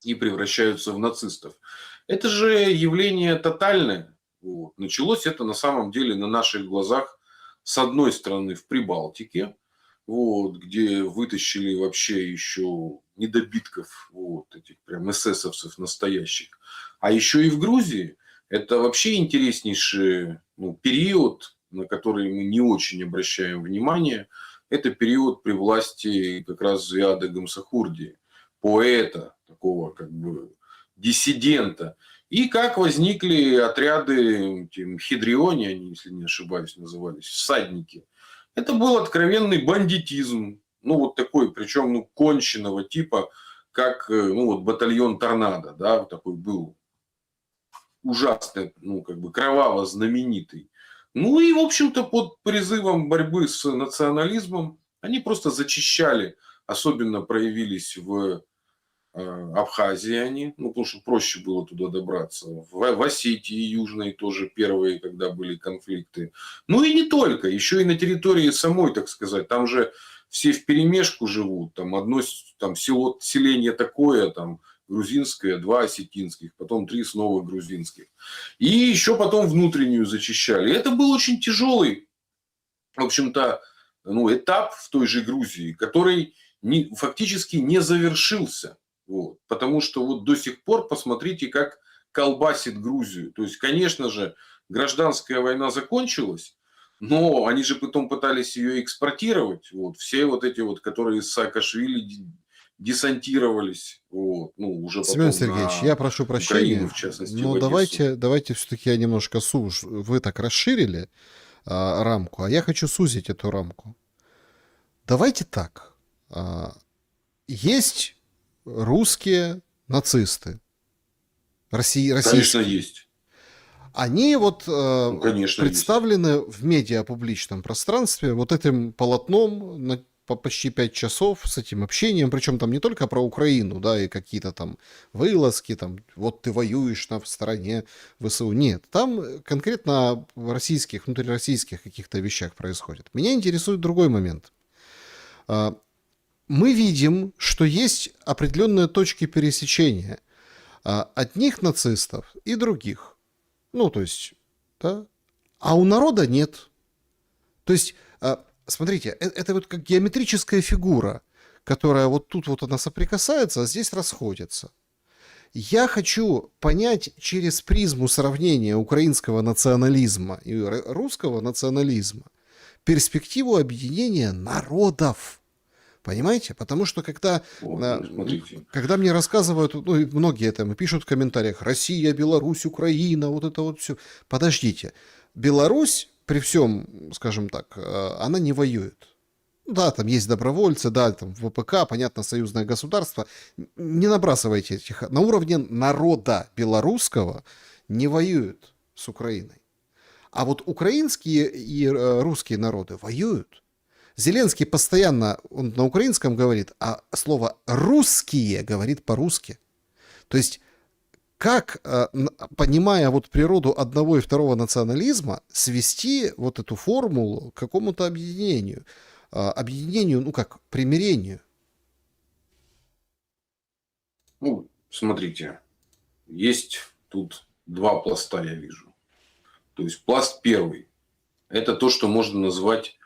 и превращаются в нацистов. Это же явление тотальное. Вот. Началось это на самом деле на наших глазах с одной стороны в Прибалтике, вот, где вытащили вообще еще недобитков, вот, этих прям эсэсовцев настоящих. А еще и в Грузии. Это вообще интереснейший период, на который мы не очень обращаем внимание. Это период при власти как раз Зиада Гамсахурди, поэта, такого как бы диссидента. И как возникли отряды Хидриони, они, если не ошибаюсь, назывались, всадники. Это был откровенный бандитизм. Ну, вот такой, причем, конченного типа, как, вот батальон Торнадо, да, вот такой был ужасно, как бы кроваво знаменитый. Ну и, в общем-то, под призывом борьбы с национализмом они просто зачищали, особенно проявились в Абхазии они, потому что проще было туда добраться. В Осетии Южной тоже первые, когда были конфликты. Ну и не только, еще и на территории самой, так сказать. Там же все вперемешку живут. Там одно там селение такое, там грузинское, 2 осетинских, потом 3 снова грузинских. И еще потом внутреннюю зачищали. Это был очень тяжелый, в общем-то, этап в той же Грузии, который фактически не завершился. Вот. Потому что вот до сих пор посмотрите, как колбасит Грузию. То есть, конечно же, гражданская война закончилась, но они же потом пытались ее экспортировать. Вот. Все вот эти вот, которые из Саакашвили десантировались, вот, уже Семен потом Сергеевич, на я прошу Украину, прощения, в частности, в но Одессу. давайте все-таки я немножко Вы так расширили рамку, а я хочу сузить эту рамку. Давайте так. Есть русские нацисты, Конечно, российские. есть. Они вот Конечно, есть. представлены в медиапубличном пространстве вот этим полотном по почти 5 часов с этим общением, причем там не только про Украину, да, и какие-то там вылазки, там, вот ты воюешь в стороне ВСУ. Нет, там конкретно в российских, внутрироссийских каких-то вещах происходит. Меня интересует другой момент. Мы видим, что есть определенные точки пересечения одних нацистов и других. Ну, то есть, да. А у народа нет. То есть, смотрите, это вот как геометрическая фигура, которая вот тут вот она соприкасается, а здесь расходится. Я хочу понять через призму сравнения украинского национализма и русского национализма перспективу объединения народов. Понимаете? Потому что Вот, смотрите. когда мне рассказывают, ну и многие там пишут в комментариях, Россия, Беларусь, Украина, вот это вот все. Подождите, Беларусь, при всем, скажем так, она не воюет. Да, там есть добровольцы, да, там ВПК, понятно, союзное государство. Не набрасывайте этих. На уровне народа белорусского не воюют с Украиной. А вот украинские и русские народы воюют. Зеленский постоянно, он на украинском говорит, а слово «русские» говорит по-русски. То есть, как, понимая вот природу одного и второго национализма, свести вот эту формулу к какому-то объединению? Объединению, ну как, примирению. Смотрите, есть тут два пласта, я вижу. То есть пласт первый – это то, что можно назвать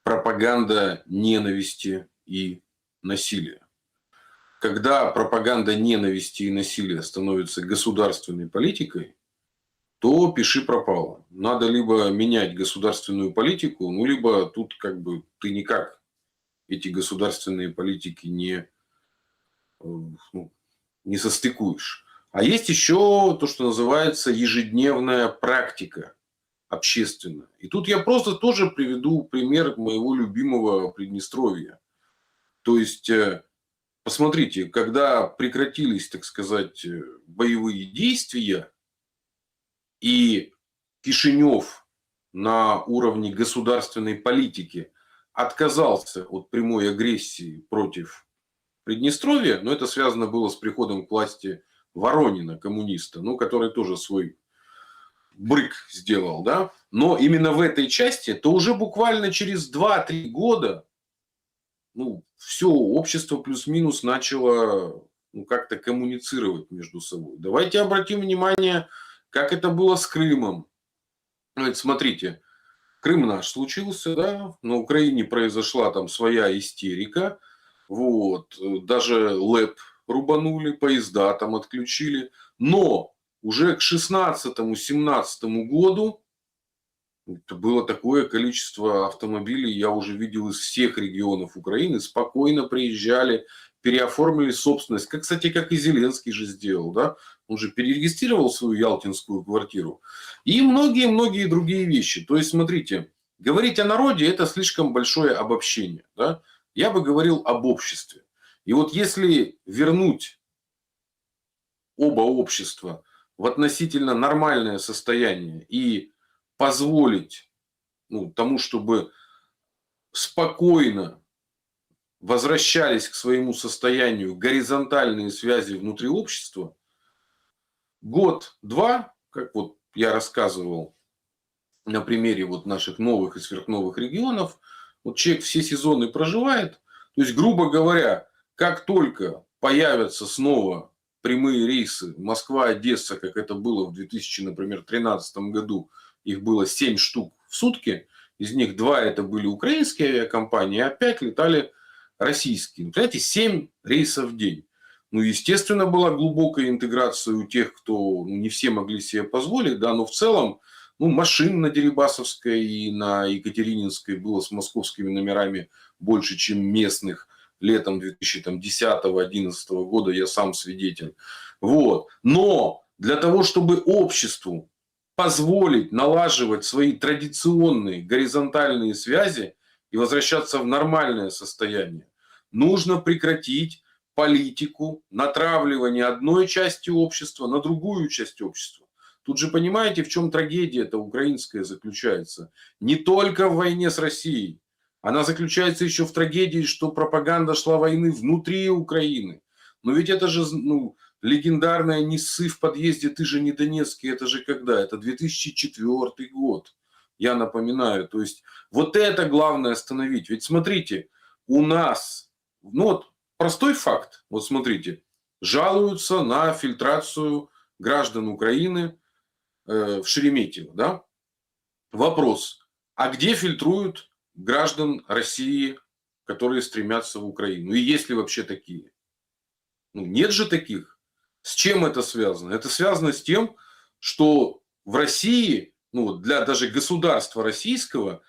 пропаганда ненависти и насилия. Когда пропаганда ненависти и насилия становится государственной политикой, то пиши пропало. Надо либо менять государственную политику, либо тут как бы ты никак эти государственные политики не состыкуешь. А есть еще то, что называется ежедневная практика общественная. И тут я просто тоже приведу пример моего любимого Приднестровья. То есть, посмотрите, когда прекратились, так сказать, боевые действия, и Кишинев на уровне государственной политики отказался от прямой агрессии против Приднестровье, но это связано было с приходом к власти Воронина, коммуниста, ну, который тоже свой брык сделал, да. Но именно в этой части, то уже буквально через 2-3 года, ну, все общество плюс-минус начало, ну, как-то коммуницировать между собой. Давайте обратим внимание, как это было с Крымом. Ну, это смотрите, Крым наш случился, да, на Украине произошла там своя истерика, вот, даже ЛЭП рубанули, поезда там отключили, но уже к 16-17 году это было такое количество автомобилей, я уже видел из всех регионов Украины, спокойно приезжали, переоформили собственность, как, кстати, как и Зеленский же сделал, да, он же перерегистрировал свою ялтинскую квартиру, и многие-многие другие вещи. То есть, смотрите, говорить о народе – это слишком большое обобщение, да, я бы говорил об обществе. И вот если вернуть оба общества в относительно нормальное состояние и позволить, ну, тому, чтобы спокойно возвращались к своему состоянию горизонтальные связи внутри общества, год-два, как вот я рассказывал на примере вот наших новых и сверхновых регионов, вот человек все сезоны проживает, то есть, грубо говоря, как только появятся снова прямые рейсы Москва-Одесса, как это было в 2013 году, их было 7 штук в сутки, из них 2 это были украинские авиакомпании, а 5 летали российские. Понимаете, 7 рейсов в день. Ну, естественно, была глубокая интеграция у тех, кто, ну, не все могли себе позволить, да, но в целом, ну, машин на Дерибасовской и на Екатерининской было с московскими номерами больше, чем местных. Летом 2010-2011 года я сам свидетель. Вот. Но для того, чтобы обществу позволить налаживать свои традиционные горизонтальные связи и возвращаться в нормальное состояние, нужно прекратить политику натравливания одной части общества на другую часть общества. Тут же понимаете, в чем трагедия эта украинская заключается. Не только в войне с Россией. Она заключается еще в трагедии, что пропаганда шла войны внутри Украины. Но ведь это же, ну, легендарная «Не ссы в подъезде, ты же не Донецкий». Это же когда? Это 2004 год. Я напоминаю. То есть вот это главное остановить. Ведь смотрите, у нас, ну вот простой факт. Вот смотрите, жалуются на фильтрацию граждан Украины в Шереметьево. Да? Вопрос. А где фильтруют граждан России, которые стремятся в Украину? И есть ли вообще такие? Ну, нет же таких. С чем это связано? Это связано с тем, что в России, ну, для даже государства российского,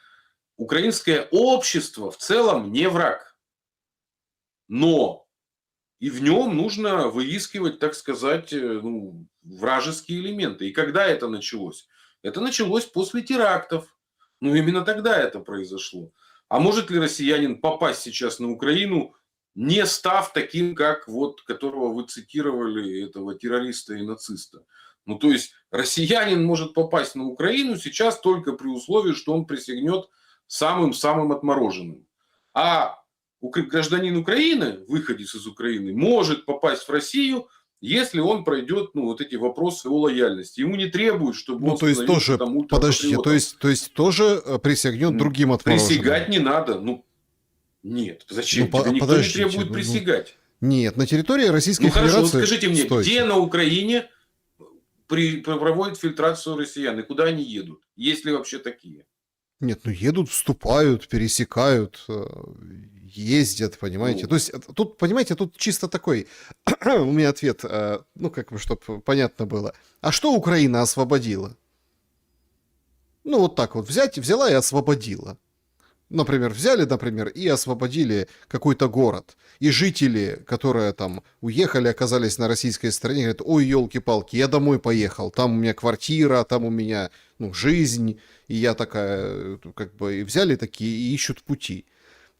украинское общество в целом не враг. Но и в нем нужно выискивать, так сказать, ну, вражеские элементы. И когда это началось? Это началось после терактов. Ну, именно тогда это произошло. А может ли россиянин попасть сейчас на Украину, не став таким, как вот, которого вы цитировали, этого террориста и нациста? Ну, то есть, россиянин может попасть на Украину сейчас только при условии, что он присягнет самым-самым отмороженным. А гражданин Украины, выходец из Украины, может попасть в Россию, если он пройдет, ну, вот эти вопросы о лояльности. Ему не требуют, чтобы Ну, он то есть становился тоже, там подождите, ультрапатриотом. то есть тоже присягнет другим отмороженным? Присягать не надо. Ну, нет. Ну, Зачем? Тебе никто не подождите, требует присягать. нет, на территории Российской Ну, хорошо, вот Федерации... скажите мне, Стойте. где на Украине проводят фильтрацию россиян и куда они едут? Есть ли вообще такие? Нет, ну едут, вступают, пересекают, ездят, понимаете. Ну. То есть тут, понимаете, тут чисто такой у меня ответ, ну, как бы, чтобы понятно было. А что Украина освободила? Ну, вот так вот взяла и освободила. Например, взяли, например, и освободили какой-то город. И жители, которые там уехали, оказались на российской стороне, говорят: ой, елки-палки, я домой поехал, там у меня квартира, там у меня, ну, жизнь. И я такая, как бы, и взяли такие и ищут пути.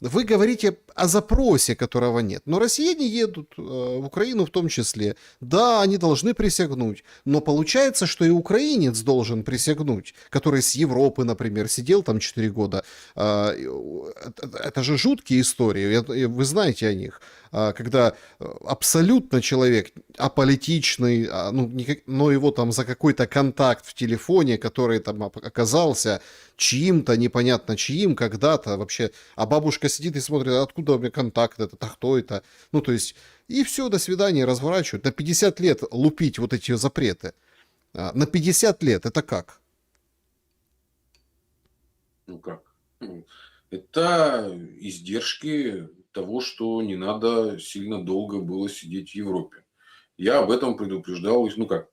Вы говорите о запросе, которого нет. Но россияне едут, в Украину в том числе. Да, они должны присягнуть. Но получается, что и украинец должен присягнуть, который с Европы, например, сидел там 4 года. Это же жуткие истории, вы знаете о них. когда абсолютно человек аполитичный, ну, но его там за какой-то контакт в телефоне, который там оказался чьим-то, непонятно чьим, когда-то вообще, а бабушка сидит и смотрит, откуда у меня контакт этот, а кто это? Ну, то есть, и все, до свидания, разворачивают. На 50 лет лупить вот эти запреты. На 50 лет, это как? Ну как? Это издержки того, что не надо сильно долго было сидеть в Европе. Я об этом предупреждал, ну как,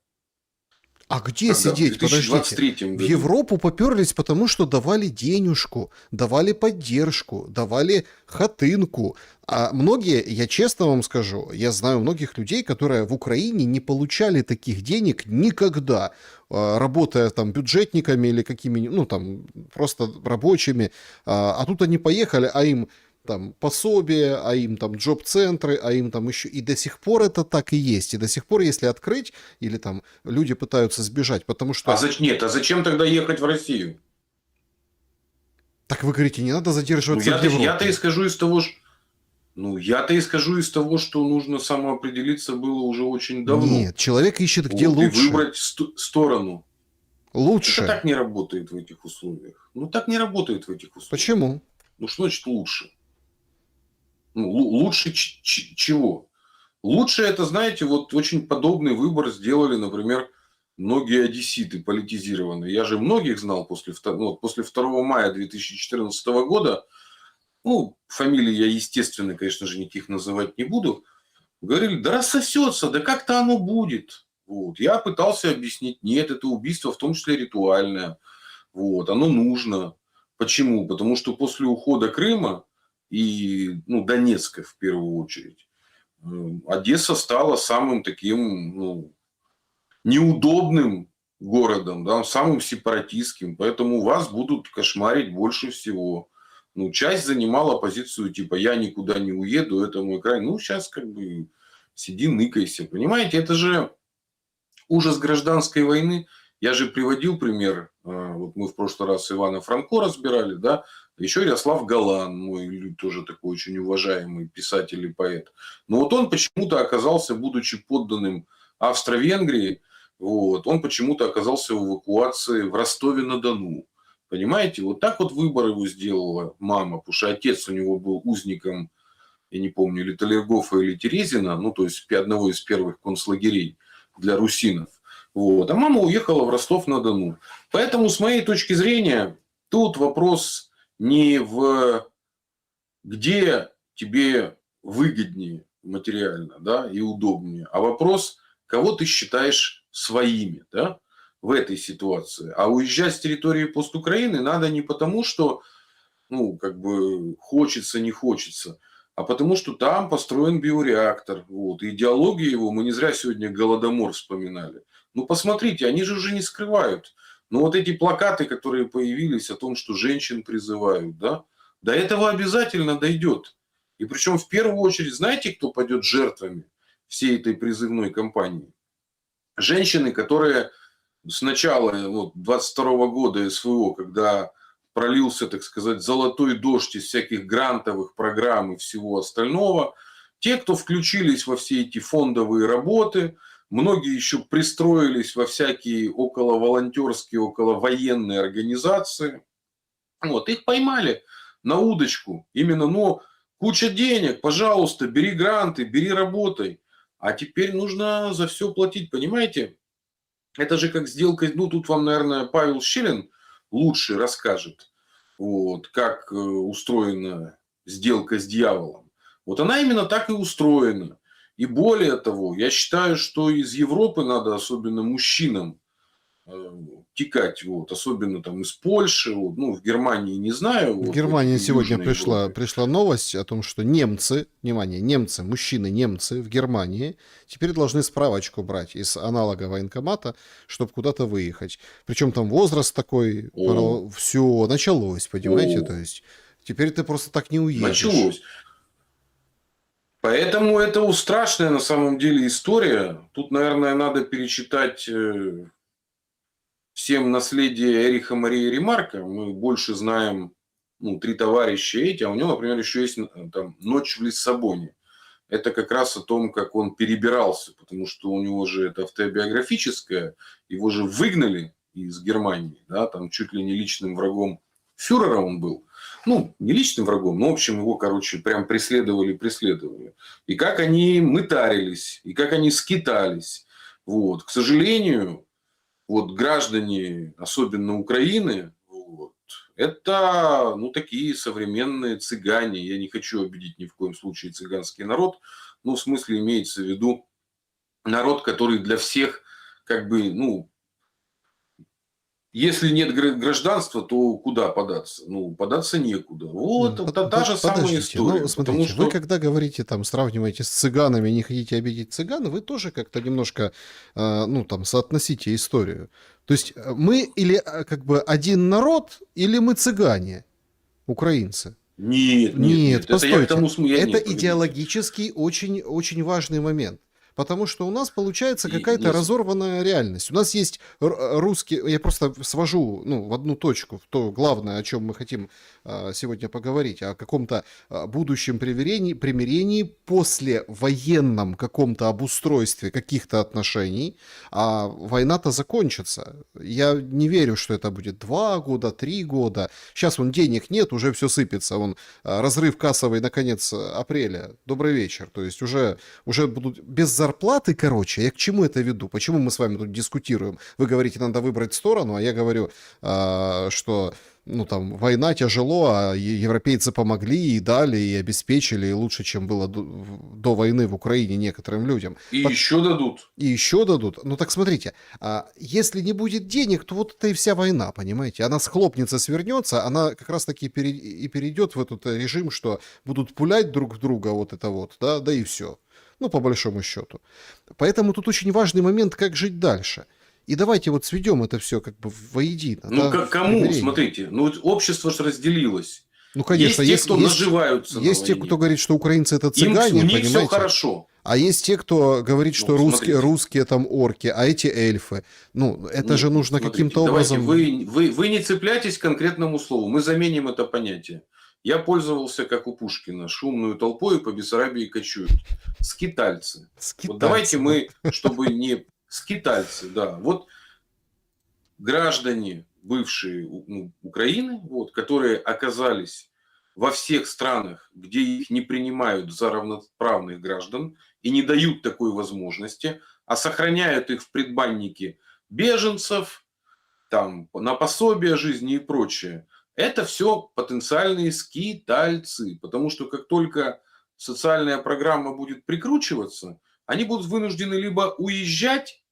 А где когда? В сидеть? Подождите. 2023 В году. Европу поперлись, потому что давали денежку, давали поддержку, давали хатынку. А многие, я честно вам скажу, я знаю многих людей, которые в Украине не получали таких денег никогда, работая там бюджетниками или какими-нибудь, ну там просто рабочими. А тут они поехали, а им там пособие, а им там джоб-центры, а им там еще... И до сих пор это так и есть. И до сих пор, если открыть, или там люди пытаются сбежать, потому что... Нет, а зачем тогда ехать в Россию? Так вы говорите, не надо Ну, задерживаться в я-то Европе. исхожу из того, что... Ну, я-то исхожу из того, что нужно самоопределиться было уже очень давно. Нет, человек ищет где Вот, и лучше. выбрать сторону. Это Лучше. так не работает в этих условиях. Ну, так не работает в этих условиях. Почему? Ну, что значит лучше? Ну, лучше чего? Лучше это, знаете, вот очень подобный выбор сделали, например, многие одесситы политизированные. Я же многих знал после 2 мая 2014 года. Ну, фамилии я, естественно, конечно же, никаких называть не буду. Говорили, да рассосется, да как-то оно будет. Вот. Я пытался объяснить, нет, это убийство в том числе ритуальное. Вот. Оно нужно. Почему? Потому что после ухода Крыма и Донецка в первую очередь, Одесса стала самым таким неудобным городом, да, самым сепаратистским. Поэтому вас будут кошмарить больше всего. Ну, часть занимала позицию типа «я никуда не уеду, это мой край». Ну, сейчас как бы сиди, ныкайся. Понимаете, это же ужас гражданской войны. Я же приводил пример, вот мы в прошлый раз Ивана Франко разбирали, да, еще Ярослав Галан, мой тоже такой очень уважаемый писатель и поэт. Но вот он почему-то оказался, будучи подданным Австро-Венгрии, вот, он почему-то оказался в эвакуации в Ростове-на-Дону. Понимаете, вот так вот выбор его сделала мама, потому что отец у него был узником, я не помню, или Талергофа, или Терезина, ну, то есть одного из первых концлагерей для русинов. Вот. А мама уехала в Ростов-на-Дону. Поэтому, с моей точки зрения, тут вопрос не в где тебе выгоднее материально, да, и удобнее, а вопрос, кого ты считаешь своими, да, в этой ситуации. А уезжать с территории постукраины надо не потому, что как бы хочется, не хочется, а потому что там построен биореактор. Вот. И идеология его, мы не зря сегодня Голодомор вспоминали. Ну, посмотрите, они же уже не скрывают. Но вот эти плакаты, которые появились о том, что женщин призывают, да, до этого обязательно дойдет. И причем в первую очередь, знаете, кто пойдет жертвами всей этой призывной кампании? Женщины, которые с начала 22 года СВО, когда пролился, так сказать, золотой дождь из всяких грантовых программ и всего остального, те, кто включились во все эти фондовые работы, многие еще пристроились во всякие около волонтерские, около военные организации, вот, их поймали на удочку. Именно, куча денег, пожалуйста, бери гранты, бери работай. А теперь нужно за все платить, понимаете? Это же как сделка, тут вам, наверное, Павел Щелин лучше расскажет, вот, как устроена сделка с дьяволом. Вот она именно так и устроена. И более того, я считаю, что из Европы надо, особенно мужчинам, э, текать, вот, особенно там из Польши, вот, в Германии не знаю, В вот в Германии этой сегодня Южной пришла, Европе. пришла новость о том, что немцы, внимание, немцы, мужчины немцы в Германии теперь должны справочку брать из аналога военкомата, чтобы куда-то выехать. Причем там возраст такой, О, все, началось, понимаете, то о, есть теперь ты просто так не уедешь. началось. Поэтому это страшная на самом деле история. Тут, наверное, надо перечитать всем наследие Эриха Марии Ремарка. Мы больше знаем, три товарища эти, а у него, например, еще есть там «Ночь в Лиссабоне». это как раз о том, как он перебирался, потому что у него же это автобиографическое, его же выгнали из Германии, да, там чуть ли не личным врагом фюрера он был. Ну, не личным врагом, но, в общем, его, короче, прям преследовали. И как они мытарились, и как они скитались. Вот. К сожалению, вот граждане, особенно Украины, вот, это, ну, такие современные цыгане. Я не хочу обидеть ни в коем случае цыганский народ. Ну, в смысле, имеется в виду народ, который для всех, как бы, ну, если нет гражданства, то куда податься? Ну, податься некуда. Вот это та же самая Подождите, ну, история. Потому смотрите, вы что когда говорите, там, сравниваете с цыганами, не хотите обидеть цыган, вы тоже как-то немножко, ну, там, соотносите историю. То есть мы или как бы один народ, или мы цыгане, украинцы? Нет, Это я к постойте. тому смыслу, Это нет, погодите. идеологический очень, очень важный момент. Потому что у нас получается какая-то Нет, разорванная реальность. У нас есть русский... Я просто свожу, ну, в одну точку, в то главное, о чем мы хотим сегодня поговорить, о каком-то будущем примирении после военном каком-то обустройстве каких-то отношений, а война-то закончится. Я не верю, что это будет 2 года, 3 года. Сейчас вон денег нет, уже все сыпется. Вон разрыв кассовый на конец апреля. Добрый вечер. То есть уже будут без зарплаты, короче. Я к чему это веду? Почему мы с вами тут дискутируем? Вы говорите, надо выбрать сторону, а я говорю, что ну, там, война тяжело, а европейцы помогли и дали, и обеспечили, и лучше, чем было до войны в Украине некоторым людям. и еще дадут. И еще дадут. Ну так смотрите, если не будет денег, то вот это и вся война, понимаете? Она схлопнется, свернется, она как раз-таки и перейдет в этот режим, что будут пулять друг в друга вот это вот, да и все. Ну, по большому счету. Поэтому тут очень важный момент, как жить дальше. И давайте вот сведем это все как бы воедино. Ну, Да, кому? примирение. Смотрите, ну, вот общество же разделилось. Ну, конечно, есть те, кто наживаются есть на те, войне. кто говорит, что украинцы это У цыгане, них все понимаете? хорошо. А есть те, кто говорит, что Ну, смотрите. русские там орки, а эти эльфы. Ну, это Нет, же нужно смотрите, каким-то давайте, образом... вы не цепляйтесь к конкретному слову. Мы заменим это понятие. Я пользовался, как у Пушкина, шумную толпой по Бессарабии кочуют. Скитальцы. Вот давайте мы, чтобы не... Скитальцы, да. Вот граждане бывшие Украины, вот, которые оказались во всех странах, где их не принимают за равноправных граждан и не дают такой возможности, а сохраняют их в предбаннике беженцев, там, на пособие жизни и прочее. Это все потенциальные скитальцы, потому что как только социальная программа будет прикручиваться, они будут вынуждены либо уезжать,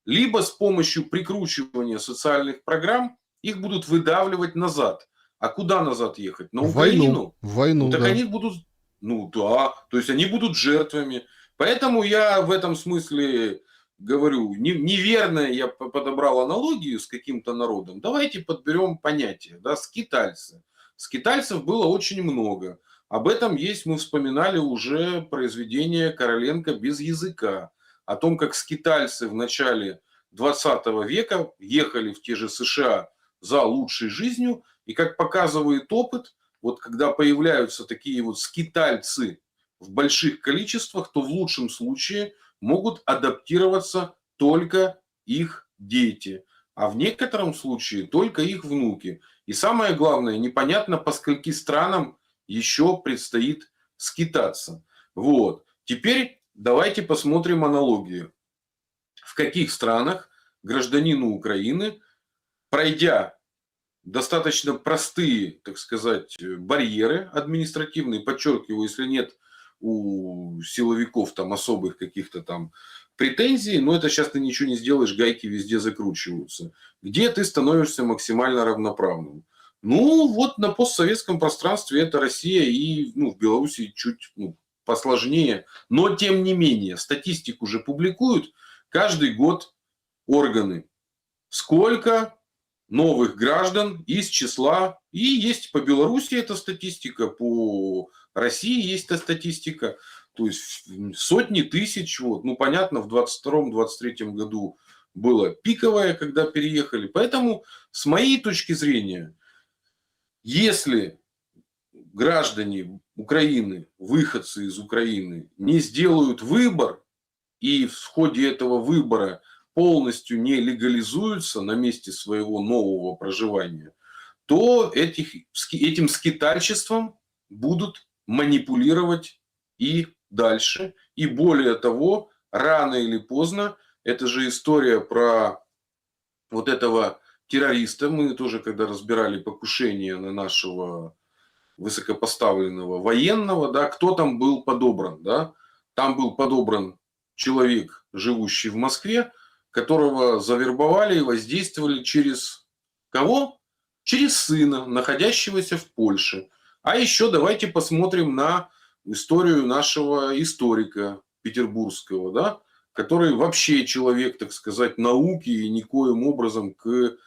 либо с помощью прикручивания социальных программ их будут выдавливать назад. А куда назад ехать? На Украину? В войну, Ну так да. они будут, ну да, то есть они будут жертвами. Поэтому я в этом смысле говорю, неверно я подобрал аналогию с каким-то народом. Давайте подберем понятие, да, скитальцы. Скитальцев было очень много. Об этом есть, мы вспоминали уже произведение Короленко «Без языка». О том, как скитальцы в начале 20 века ехали в те же США за лучшей жизнью, и как показывает опыт, вот когда появляются такие вот скитальцы в больших количествах, то в лучшем случае могут адаптироваться только их дети, а в некотором случае только их внуки. И самое главное, непонятно, по скольки странам еще предстоит скитаться. Вот. Теперь давайте посмотрим аналогию. В каких странах гражданину Украины, пройдя достаточно простые, так сказать, барьеры административные, подчеркиваю, если нет у силовиков там особых каких-то там претензий, но это сейчас ты ничего не сделаешь, гайки везде закручиваются. Где ты становишься максимально равноправным? Ну, вот на постсоветском пространстве это Россия и в Беларуси чуть посложнее. Но, тем не менее, статистику уже публикуют каждый год органы. Сколько новых граждан из числа, и есть по Беларуси эта статистика, по России есть эта статистика, то есть сотни тысяч, вот, ну понятно, в 22-23 году было пиковое, когда переехали, поэтому с моей точки зрения, если граждане Украины, выходцы из Украины, не сделают выбор и в ходе этого выбора полностью не легализуются на месте своего нового проживания, то этим скитальчеством будут манипулировать и дальше. И более того, рано или поздно, это же история про вот этого террориста. Мы тоже, когда разбирали покушение на нашего высокопоставленного военного, да, кто там был подобран, да? Там был подобран человек, живущий в Москве, которого завербовали и воздействовали через кого? Через сына, находящегося в Польше. А еще давайте посмотрим на историю нашего историка петербургского, да, который вообще человек, так сказать, науки и никоим образом к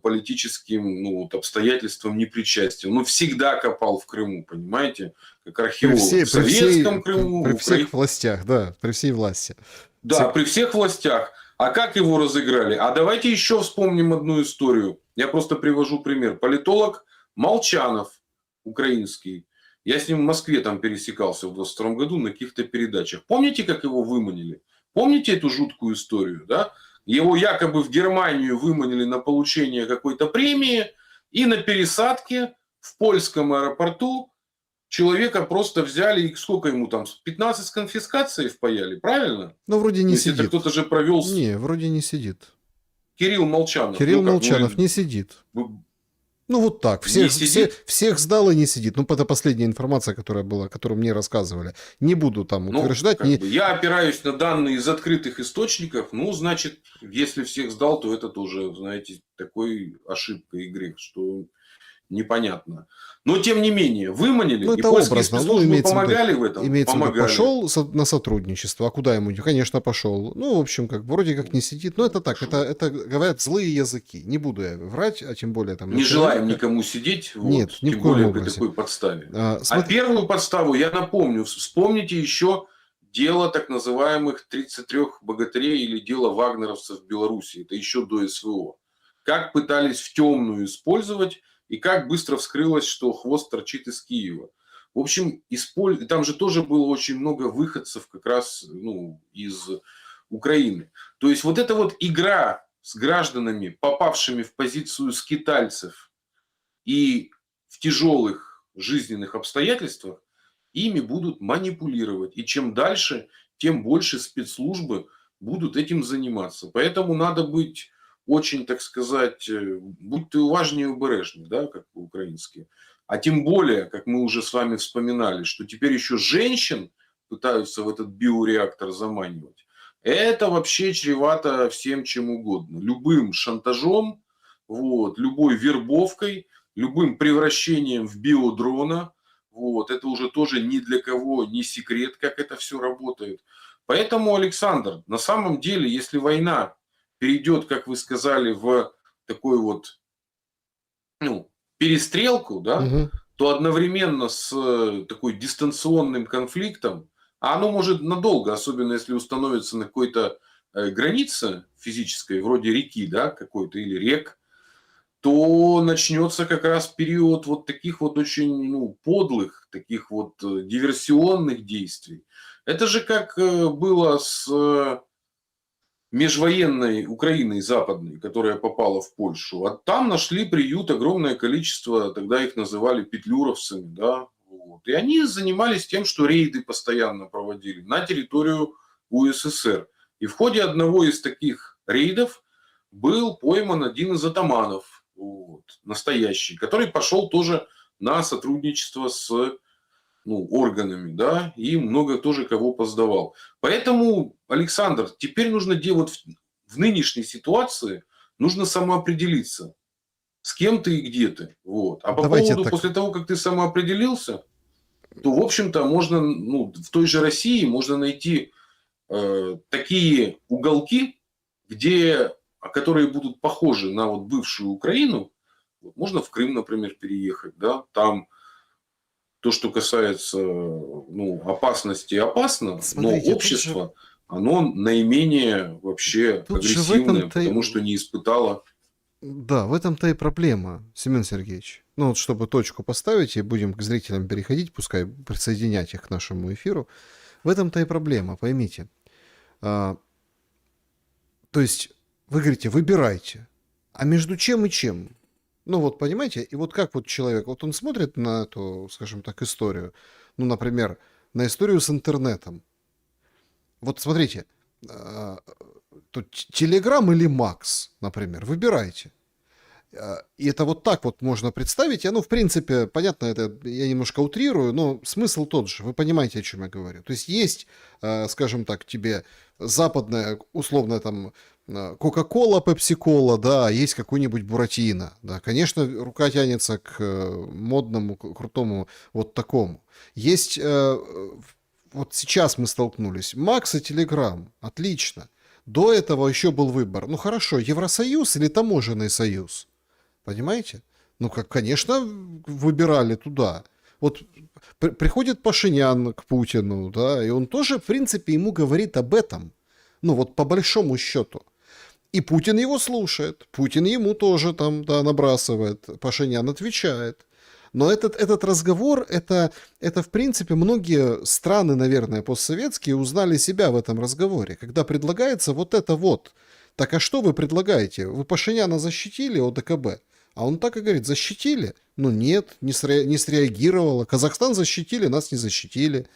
политическим обстоятельствам не причастен. Он всегда копал в Крыму, понимаете, как археолог. В Советском Крыму. При всех властях, да, при всей власти. Да, при всех властях. А как его разыграли? А давайте еще вспомним одну историю. Я просто привожу пример. Политолог Молчанов, украинский. Я с ним в Москве там пересекался в 22 году на каких-то передачах. Помните, как его выманили? Помните эту жуткую историю, да? Его якобы в Германию выманили на получение какой-то премии, и на пересадке в польском аэропорту человека просто взяли, и сколько ему там, 15 с конфискацией впаяли, правильно? Ну, вроде не сидит. Это кто-то же провел... Не, вроде не сидит. Кирилл Молчанов. Кирилл Молчанов не сидит. Ну, вот так. Всех сдал и не сидит. Ну, это последняя информация, которая была, которую мне рассказывали. Не буду там утверждать. Я опираюсь на данные из открытых источников. Ну, значит, если всех сдал, то это тоже, знаете, такой ошибка и грех, что непонятно. Но, тем не менее, выманили, ну, и польские спецслужбы помогали в этом. Имеется в виду, пошел на сотрудничество. А куда ему? Конечно, пошел. Ну, в общем, вроде как не сидит. Но это так, это говорят злые языки. Не буду я врать, а тем более там... Не желаем никому сидеть. Нет, ни в тем коем более образе. При такой подставе. А первую подставу я напомню. Вспомните еще дело так называемых 33 богатырей или дело вагнеровцев в Беларуси. Это еще до СВО. Как пытались в темную использовать, и как быстро вскрылось, что хвост торчит из Киева. В общем, там же тоже было очень много выходцев как раз из Украины. То есть вот эта вот игра с гражданами, попавшими в позицию скитальцев и в тяжелых жизненных обстоятельствах, ими будут манипулировать. И чем дальше, тем больше спецслужбы будут этим заниматься. Поэтому надо быть очень, так сказать, будьте уважнее обережні, да, как по-украински. А тем более, как мы уже с вами вспоминали, что теперь еще женщин пытаются в этот биореактор заманивать. Это вообще чревато всем чем угодно. Любым шантажом, любой вербовкой, любым превращением в биодрона. Это уже тоже ни для кого не секрет, как это все работает. Поэтому, Александр, на самом деле, если война перейдет, как вы сказали, в такой вот перестрелку, да, то одновременно с такой дистанционным конфликтом, а оно может надолго, особенно если установится на какой-то границе физической, вроде реки, да, какой-то, или рек, то начнется как раз период вот таких вот очень подлых, таких вот диверсионных действий. Это же как было с межвоенной Украиной западной, которая попала в Польшу. А там нашли приют огромное количество, тогда их называли петлюровцами, да, И они занимались тем, что рейды постоянно проводили на территорию УССР. И в ходе одного из таких рейдов был пойман один из атаманов, настоящий, который пошел тоже на сотрудничество с органами, да, и много тоже кого поздавал. Поэтому, Александр, теперь нужно делать в нынешней ситуации, нужно самоопределиться, с кем ты и где ты. А по поводу, после того, как ты самоопределился, то, в общем-то, можно, в той же России можно найти такие уголки, которые будут похожи на бывшую Украину. Можно в Крым, например, переехать, да, там то, что касается опасности, опасно, смотрите, но общество, оно наименее вообще агрессивное, потому что не испытало. Да, в этом-то и проблема, Семен Сергеевич. Ну вот, чтобы точку поставить, и будем к зрителям переходить, пускай присоединять их к нашему эфиру. В этом-то и проблема, поймите. А, то есть, вы говорите, выбирайте. А между чем и чем? Ну вот, понимаете, и вот как вот человек, вот он смотрит на эту, скажем так, историю, ну, например, на историю с интернетом. Вот смотрите, а, тут Телеграм или Макс, например, выбирайте. И это вот так вот можно представить. И оно, в принципе, понятно, это я немножко утрирую, но смысл тот же. Вы понимаете, о чем я говорю. То есть есть, скажем так, тебе западная, условно, там, Кока-кола, Пепси-кола, да, а есть какой-нибудь Буратино. Да, конечно, рука тянется к модному, крутому вот такому. Есть, вот сейчас мы столкнулись, Макс и Телеграм, отлично. До этого еще был выбор. Ну хорошо, Евросоюз или таможенный союз? Понимаете? Ну, как, конечно, выбирали туда. Вот приходит Пашинян к Путину, да, и он тоже, в принципе, ему говорит об этом. Ну, вот по большому счету. И Путин его слушает. Путин ему тоже там, да, набрасывает. Пашинян отвечает. Но этот разговор, это, в принципе, многие страны, наверное, постсоветские узнали себя в этом разговоре, когда предлагается вот это вот. Так а что вы предлагаете? Вы Пашиняна защитили ОДКБ? А он так и говорит, защитили? Ну нет, не среагировало. Казахстан защитили, нас не защитили.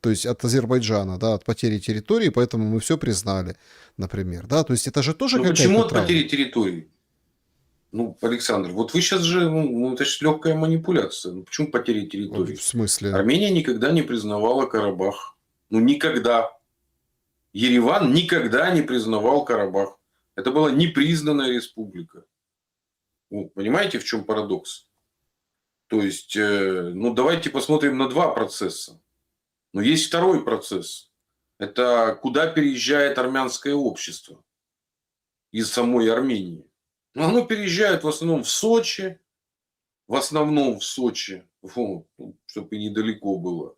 То есть от Азербайджана, да, от потери территории, поэтому мы все признали, например. Да, то есть это же тоже Ну почему какая-то от травма. потери территории? Ну, Александр, вот вы сейчас же, ну, это же легкая манипуляция. Ну, почему потери В территории? смысле? Армения никогда не признавала Карабах. Ну, никогда. Ереван никогда не признавал Карабах. Это была непризнанная республика. Ну, понимаете, в чем парадокс? То есть, ну, давайте посмотрим на два процесса. Но есть второй процесс. Это куда переезжает армянское общество из самой Армении. Ну, оно переезжает в основном в Сочи, вот, ну, чтобы и недалеко было.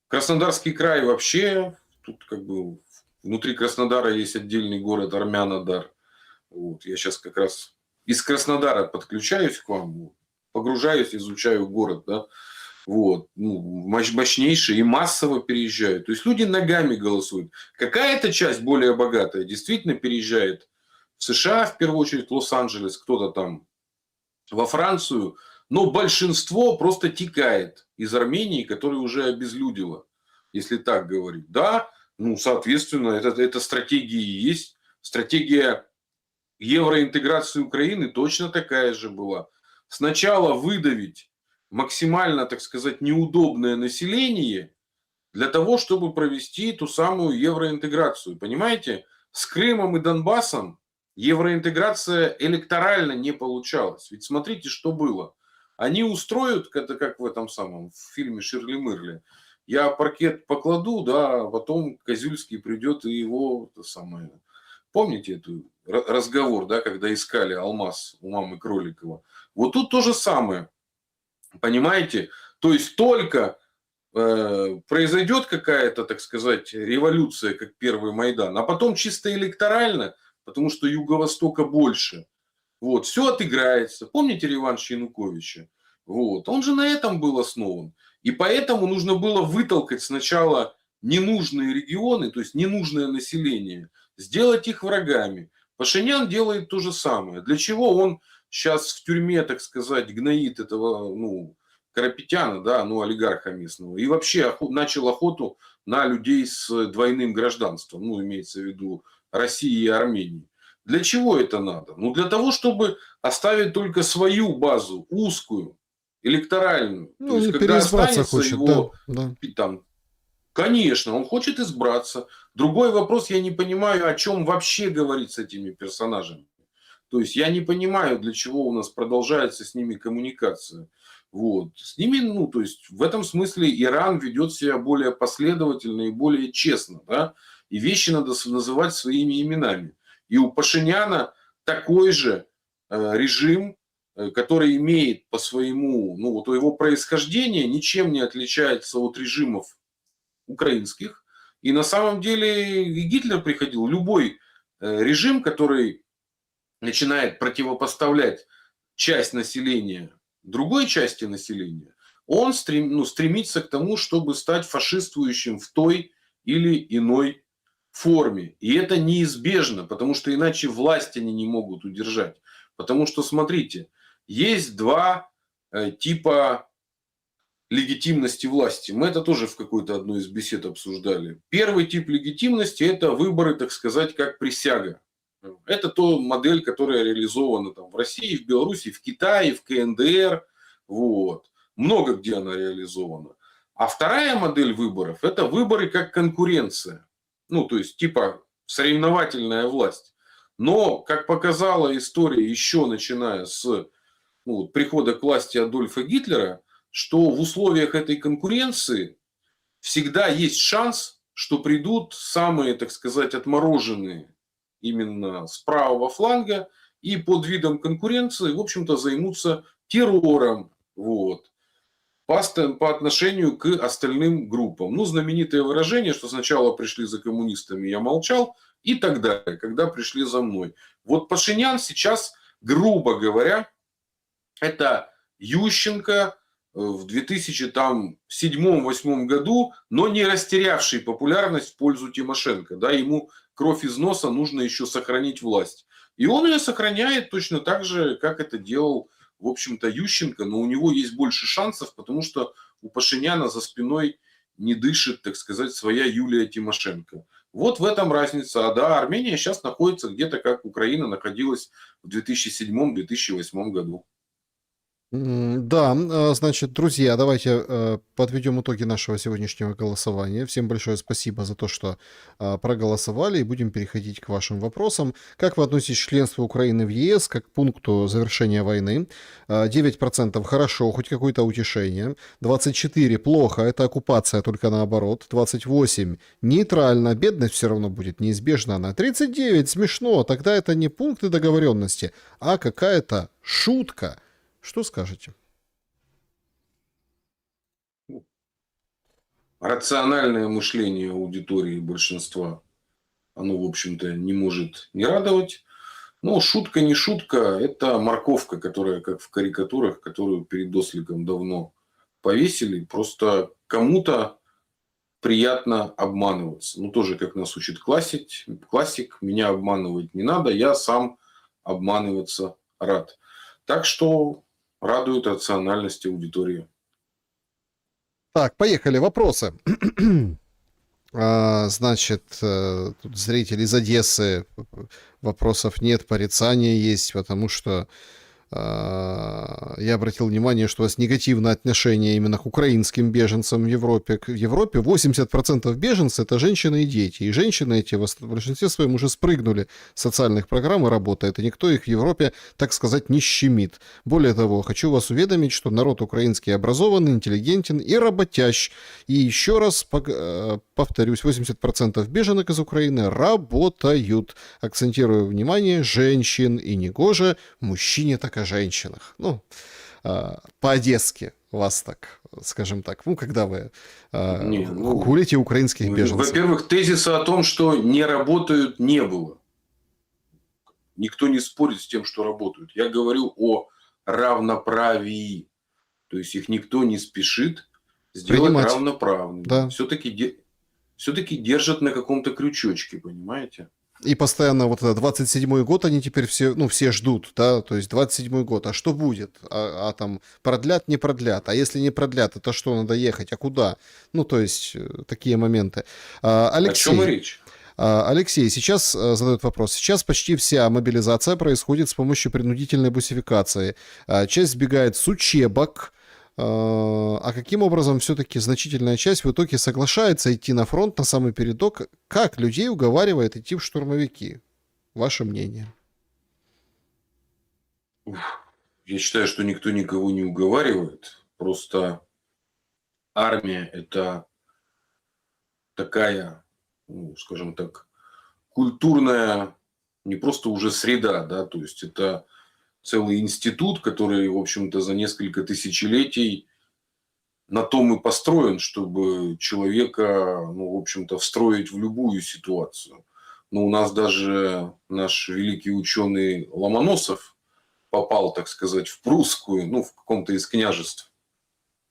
Краснодарский край вообще, тут как бы внутри Краснодара есть отдельный город Армянодар. Вот, я сейчас как раз из Краснодара подключаюсь к вам, вот, погружаюсь, изучаю город, да, вот, ну, мощнейший и массово переезжают. То есть люди ногами голосуют. Какая-то часть более богатая действительно переезжает в США, в первую очередь в Лос-Анджелес, кто-то там во Францию, но большинство просто текает из Армении, которая уже обезлюдила, если так говорить. Да, ну, соответственно, это стратегия и есть. Стратегия евроинтеграции Украины точно такая же была. Сначала выдавить максимально, так сказать, неудобное население для того, чтобы провести ту самую евроинтеграцию. Понимаете, с Крымом и Донбассом евроинтеграция электорально не получалась. Ведь смотрите, что было. Они устроят, это как в этом самом в фильме Ширли Мырли. Я паркет покладу, да, а потом Козюльский придет и его то самое. Помните эту разговор, да, когда искали алмаз у мамы Кроликова? Вот тут то же самое. Понимаете? То есть только произойдет какая-то, так сказать, революция, как первый Майдан, а потом чисто электорально, потому что Юго-Востока больше, вот, все отыграется. Помните реванш Януковича? Вот, он же на этом был основан. И поэтому нужно было вытолкать сначала ненужные регионы, то есть ненужное население, сделать их врагами. Пашинян делает то же самое. Для чего он сейчас в тюрьме, так сказать, гноит этого, ну, Карапетяна, да, ну, олигарха местного, и вообще начал охоту на людей с двойным гражданством, ну, имеется в виду России и Армении. Для чего это надо? Ну, для того, чтобы оставить только свою базу, узкую, электоральную. То Ну, есть, не когда переизбраться останется хочет, да, его да. там, конечно, он хочет избраться. Другой вопрос, я не понимаю, о чем вообще говорить с этими персонажами. То есть я не понимаю, для чего у нас продолжается с ними коммуникация. Вот. С ними, ну, то есть в этом смысле Иран ведет себя более последовательно и более честно, да, и вещи надо называть своими именами. И у Пашиняна такой же режим, который имеет по своему, ну, вот его происхождения ничем не отличается от режимов украинских. И на самом деле и Гитлер приходил, любой режим, который начинает противопоставлять часть населения другой части населения, он стремится к тому, чтобы стать фашистующим в той или иной форме. И это неизбежно, потому что иначе власть они не могут удержать. Потому что, смотрите, есть два типа легитимности власти. Мы это тоже в какой-то одной из бесед обсуждали. Первый тип легитимности – это выборы, так сказать, как присяга. Это то модель, которая реализована там в России, в Беларуси, в Китае, в КНДР. Вот. Много где она реализована. А вторая модель выборов – это выборы как конкуренция. Ну, то есть, типа соревновательная власть. Но, как показала история, еще начиная с прихода к власти Адольфа Гитлера, что в условиях этой конкуренции всегда есть шанс, что придут самые, так сказать, отмороженные именно с правого фланга и под видом конкуренции, в общем-то, займутся террором вот, по отношению к остальным группам. Ну, знаменитое выражение, что сначала пришли за коммунистами, я молчал, и так далее, когда пришли за мной. Вот Пашинян сейчас, грубо говоря, это Ющенко в 2007-2008 году, но не растерявший популярность в пользу Тимошенко. Да, ему кровь из носа нужно еще сохранить власть. И он ее сохраняет точно так же, как это делал, в общем-то, Ющенко, но у него есть больше шансов, потому что у Пашиняна за спиной не дышит, так сказать, своя Юлия Тимошенко. Вот в этом разница. А да, Армения сейчас находится где-то, как Украина находилась в 2007-2008 году. Да, значит, друзья, давайте подведем итоги нашего сегодняшнего голосования. Всем большое спасибо за то, что проголосовали, и будем переходить к вашим вопросам. Как вы относитесь к членству Украины в ЕС, как к пункту завершения войны? 9% хорошо, хоть какое-то утешение. 24% плохо, это оккупация, только наоборот. 28% нейтрально, бедность все равно будет неизбежна она. 39% смешно, тогда это не пункты договоренности, а какая-то шутка. Что скажете? Рациональное мышление аудитории большинства, оно, в общем-то, не может не радовать. Но шутка не шутка, это морковка, которая, как в карикатурах, которую перед осликом давно повесили. Просто кому-то приятно обманываться. Ну, тоже, как нас учит классик, меня обманывать не надо, я сам обманываться рад. Так что радует рациональность аудитории. Так, поехали, вопросы. Значит, тут зритель из Одессы, вопросов нет, порицания есть, потому что я обратил внимание, что у вас негативное отношение именно к украинским беженцам в Европе. В Европе 80% беженцев — это женщины и дети. И женщины эти в большинстве своем уже спрыгнули с социальных программ и работают. И никто их в Европе, так сказать, не щемит. Более того, хочу вас уведомить, что народ украинский образованный, интеллигентен и работящ. И еще раз повторюсь, 80% беженок из Украины работают. Акцентирую внимание, женщин, и негоже мужчине так о женщинах. Ну, по-одесски вас так, скажем так, ну, когда вы хулите украинских беженцев. Во-первых, тезиса о том, что не работают, не было. Никто не спорит с тем, что работают. Я говорю о равноправии. То есть их никто не спешит сделать равноправными. Да. Все-таки держат на каком-то крючочке, понимаете? И постоянно вот это 27-й год они теперь все, ну, все ждут, да, то есть 27-й год, а что будет? А там продлят, не продлят, а если не продлят, это что, надо ехать, а куда? Ну, то есть такие моменты. Алексей, о чем и речь? Алексей, сейчас задает вопрос. Сейчас почти вся мобилизация происходит с помощью принудительной бусификации. Часть сбегает с учебок. А каким образом все-таки значительная часть в итоге соглашается идти на фронт, на самый передок? Как людей уговаривает идти в штурмовики? Ваше мнение? Я считаю, что никто никого не уговаривает. Просто армия – это такая, ну, скажем так, культурная, не просто уже среда, да, то есть это целый институт, который, в общем-то, за несколько тысячелетий на том и построен, чтобы человека, ну, в общем-то, встроить в любую ситуацию. Но у нас даже наш великий ученый Ломоносов попал, так сказать, в прусскую, ну, в каком-то из княжеств.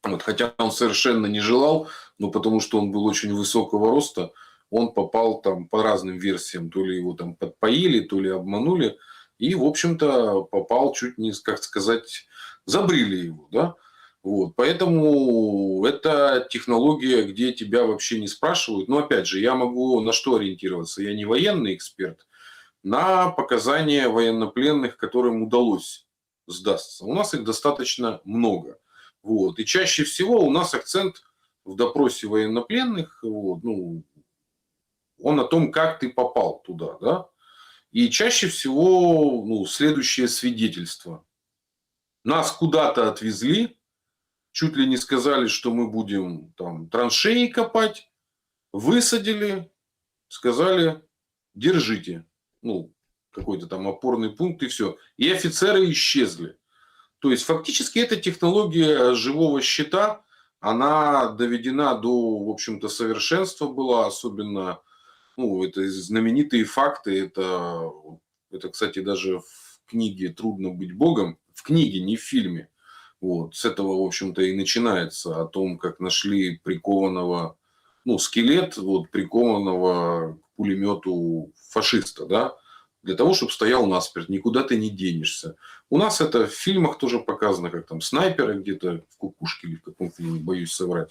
Вот, хотя он совершенно не желал, но потому что он был очень высокого роста, он попал там по разным версиям. То ли его там подпоили, то ли обманули. И, в общем-то, попал чуть не, как сказать, забрили его. Да? Вот. Поэтому это технология, где тебя вообще не спрашивают. Но, опять же, я могу на что ориентироваться? Я не военный эксперт. На показания военнопленных, которым удалось сдастся. У нас их достаточно много. Вот. И чаще всего у нас акцент в допросе военнопленных, вот, ну, он о том, как ты попал туда. Да? И чаще всего ну, следующее свидетельство. Нас куда-то отвезли, чуть ли не сказали, что мы будем там траншеи копать, высадили, сказали, держите. Ну, какой-то там опорный пункт и все. И офицеры исчезли. То есть фактически эта технология живого щита, она доведена до, в общем-то, совершенства была, особенно, ну, это знаменитые факты, это, кстати, даже в книге «Трудно быть Богом», в книге, не в фильме. Вот, с этого, в общем-то, и начинается, о том, как нашли прикованного, ну, скелет, вот, прикованного к пулемету фашиста, да, для того, чтобы стоял насмерть, никуда ты не денешься. У нас это в фильмах тоже показано, как там снайперы где-то в кукушке или в каком фильме, боюсь соврать.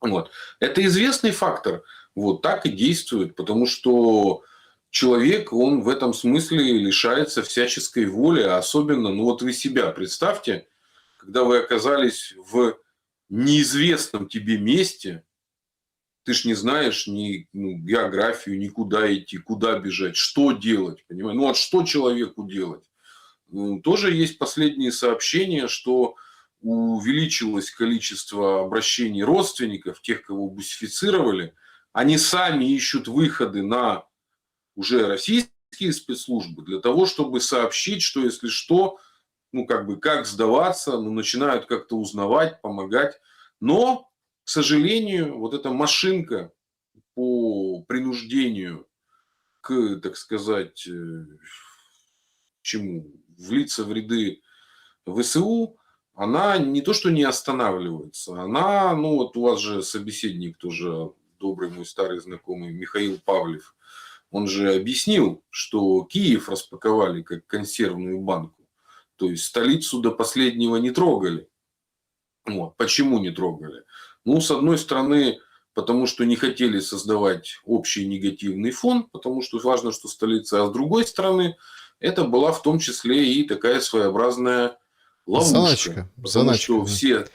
Вот. Это известный фактор. Вот так и действует, потому что человек, он в этом смысле лишается всяческой воли, а особенно, ну вот вы себя представьте, когда вы оказались в неизвестном тебе месте, ты ж не знаешь ни ну, географию, никуда идти, куда бежать, что делать, понимаешь? Ну, вот что человеку делать? Ну, тоже есть последние сообщения, что увеличилось количество обращений родственников, тех, кого бусифицировали. Они сами ищут выходы на уже российские спецслужбы для того, чтобы сообщить, что если что, ну, как бы, как сдаваться, ну, начинают как-то узнавать, помогать. Но, к сожалению, вот эта машинка по принуждению к, так сказать, чему? Влиться в ряды ВСУ, она не то, что не останавливается, она, ну, вот у вас же собеседник тоже, добрый мой старый знакомый Михаил Павлев, он же объяснил, что Киев распаковали как консервную банку. То есть столицу до последнего не трогали. Вот. Почему не трогали? Ну, с одной стороны, потому что не хотели создавать общий негативный фон, потому что важно, что столица, а с другой стороны, это была в том числе и такая своеобразная ловушка, Заначка, потому заначка, что да. все,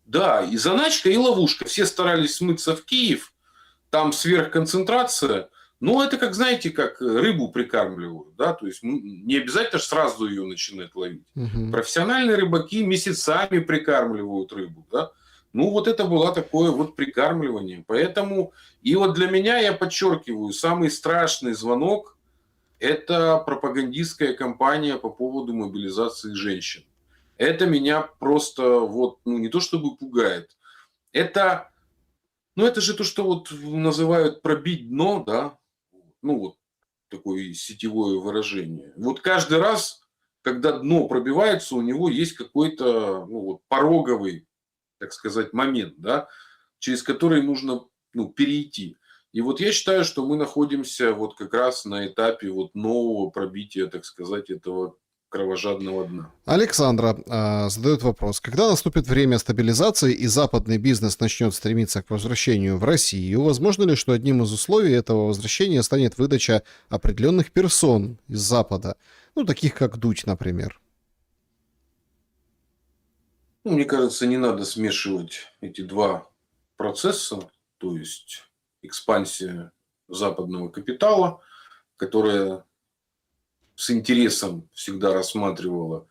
да, и заначка, и ловушка, все старались смыться в Киев, там сверхконцентрация, но это как, знаете, как рыбу прикармливают, да, то есть не обязательно сразу ее начинать ловить. Мгм. Профессиональные рыбаки месяцами прикармливают рыбу, да. Ну, вот это было такое вот прикармливание. Поэтому, и вот для меня, я подчеркиваю, самый страшный звонок – это пропагандистская кампания по поводу мобилизации женщин. Это меня просто вот, ну, не то чтобы пугает, это ну, это же то, что вот называют пробить дно, да, ну, вот такое сетевое выражение. Вот каждый раз, когда дно пробивается, у него есть какой-то, ну, вот пороговый, так сказать, момент, да, через который нужно, ну, перейти. И вот я считаю, что мы находимся вот как раз на этапе вот нового пробития, так сказать, этого кровожадного дна. Александра задает вопрос. Когда наступит время стабилизации и западный бизнес начнет стремиться к возвращению в Россию, возможно ли, что одним из условий этого возвращения станет выдача определенных персон из Запада? Ну, таких как Дудь, например. Ну, мне кажется, не надо смешивать эти два процесса, то есть экспансия западного капитала, которая с интересом всегда рассматривала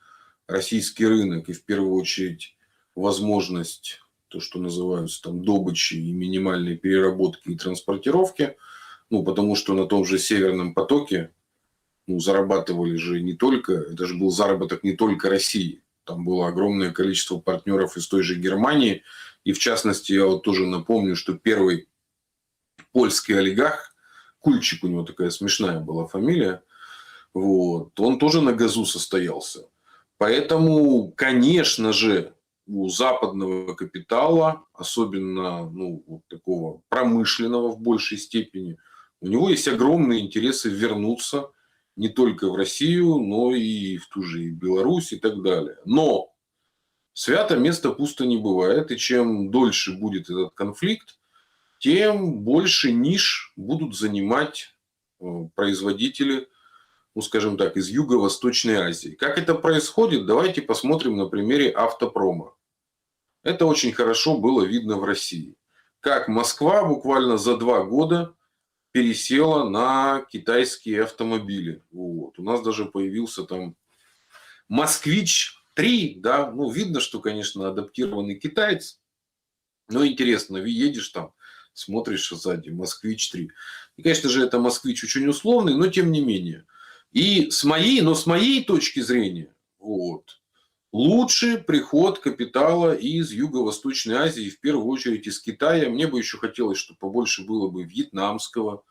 российский рынок и в первую очередь возможность, то, что называются там добычи и минимальной переработки и транспортировки, ну, потому что на том же Северном потоке ну, зарабатывали же не только, это же был заработок не только России, там было огромное количество партнеров из той же Германии, и в частности, я вот тоже напомню, что первый польский олигарх Кульчик у него такая смешная была фамилия. Вот. Он тоже на газу состоялся. Поэтому, конечно же, у западного капитала, особенно ну, вот такого промышленного в большей степени, у него есть огромные интересы вернуться не только в Россию, но и в ту же и Беларусь и так далее. Но свято место пусто не бывает, и чем дольше будет этот конфликт, тем больше ниш будут занимать производители, ну, скажем так, из Юго-Восточной Азии. Как это происходит, давайте посмотрим на примере автопрома. Это очень хорошо было видно в России. Как Москва буквально за 2 года пересела на китайские автомобили. Вот. У нас даже появился там Москвич-3, да, ну, видно, что, конечно, адаптированный китаец, но интересно, едешь там, смотришь сзади, Москвич-3. И, конечно же, это Москвич очень условный, но тем не менее. И с моей точки зрения, вот, лучший приход капитала из Юго-Восточной Азии, в первую очередь из Китая. Мне бы еще хотелось, чтобы побольше было бы вьетнамского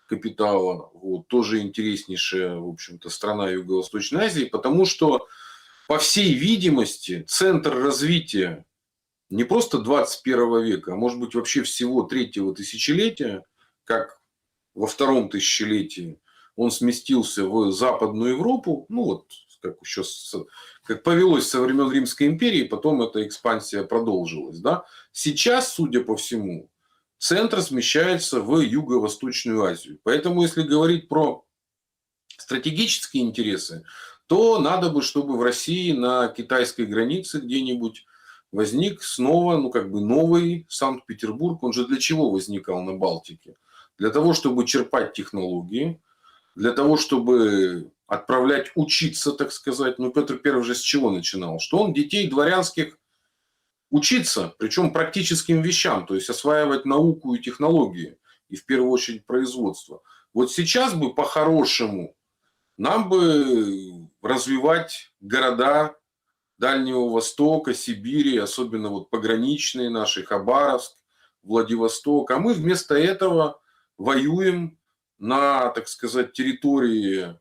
капитала. Вот, тоже интереснейшая, в общем-то, страна Юго-Восточной Азии, потому что, по всей видимости, центр развития не просто 21 века, а может быть вообще всего третьего тысячелетия, как во втором тысячелетии он сместился в Западную Европу, ну вот как еще как повелось со времен Римской империи, потом эта экспансия продолжилась. Да? Сейчас, судя по всему, центр смещается в Юго-Восточную Азию. Поэтому, если говорить про стратегические интересы, то надо бы, чтобы в России на китайской границе где-нибудь возник снова, ну как бы новый Санкт-Петербург. Он же для чего возникал на Балтике? Для того, чтобы черпать технологии, для того, чтобы отправлять учиться, так сказать. Ну, Петр Первый же с чего начинал? Что он детей дворянских учиться, причем практическим вещам, то есть осваивать науку и технологии, и в первую очередь производство. Вот сейчас бы по-хорошему нам бы развивать города Дальнего Востока, Сибири, особенно вот пограничные наши, Хабаровск, Владивосток. А мы вместо этого воюем на, так сказать, территории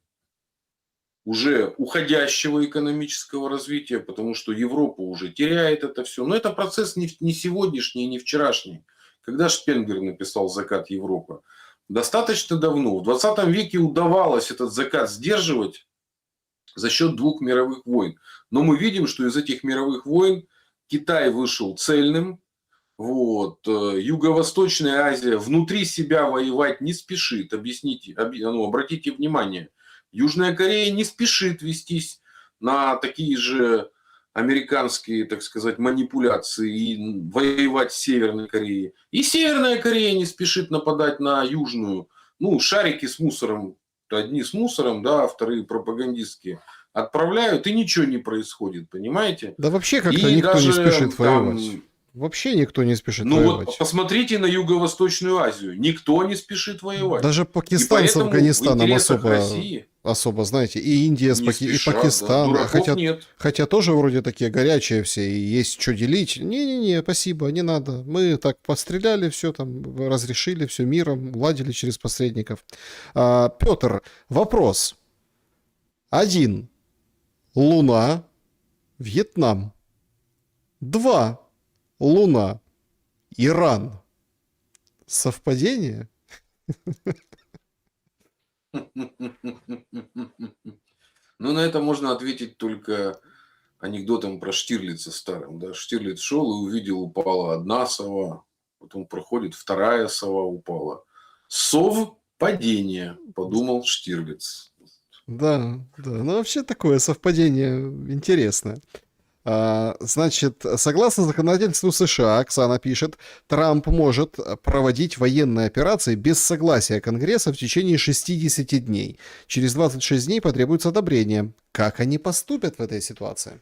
уже уходящего экономического развития, потому что Европа уже теряет это все. Но это процесс не сегодняшний, не вчерашний. Когда Шпенгер написал «Закат Европы»? Достаточно давно. В 20 веке удавалось этот закат сдерживать за счет 2 мировых войн. Но мы видим, что из этих мировых войн Китай вышел цельным. Вот. Юго-Восточная Азия внутри себя воевать не спешит. Обратите внимание. Южная Корея не спешит вестись на такие же американские, так сказать, манипуляции и воевать с Северной Кореей. И Северная Корея не спешит нападать на Южную. Ну, шарики с мусором, одни с мусором, да, вторые пропагандистские, отправляют, и ничего не происходит, понимаете? Да вообще как-то И никто не даже спешит воевать. там, Вообще никто не спешит ну вот воевать. посмотрите на Юго-Восточную Азию. Никто не спешит воевать. Даже И Пакистан с поэтому в Афганистаном интересах России особо, знаете, и Индия не и спешат, да. Пакистан, Дураков нет. хотя тоже вроде такие горячие все, и есть что делить. Не-не-не, спасибо, не надо. Мы так постреляли, все там, разрешили, все миром, уладили через посредников. Петр, вопрос. 1. Луна, Вьетнам. 2. Луна, Иран. Совпадение? Ну, на это можно ответить только анекдотом про Штирлица старым. Да? Штирлиц шел и увидел, упала одна сова, потом проходит вторая сова, упала. Совпадение, подумал Штирлиц. Да, да. Ну, вообще такое совпадение интересное. Значит, согласно законодательству США, Оксана пишет, Трамп может проводить военные операции без согласия Конгресса в течение 60 дней. Через 26 дней потребуется одобрение. Как они поступят в этой ситуации?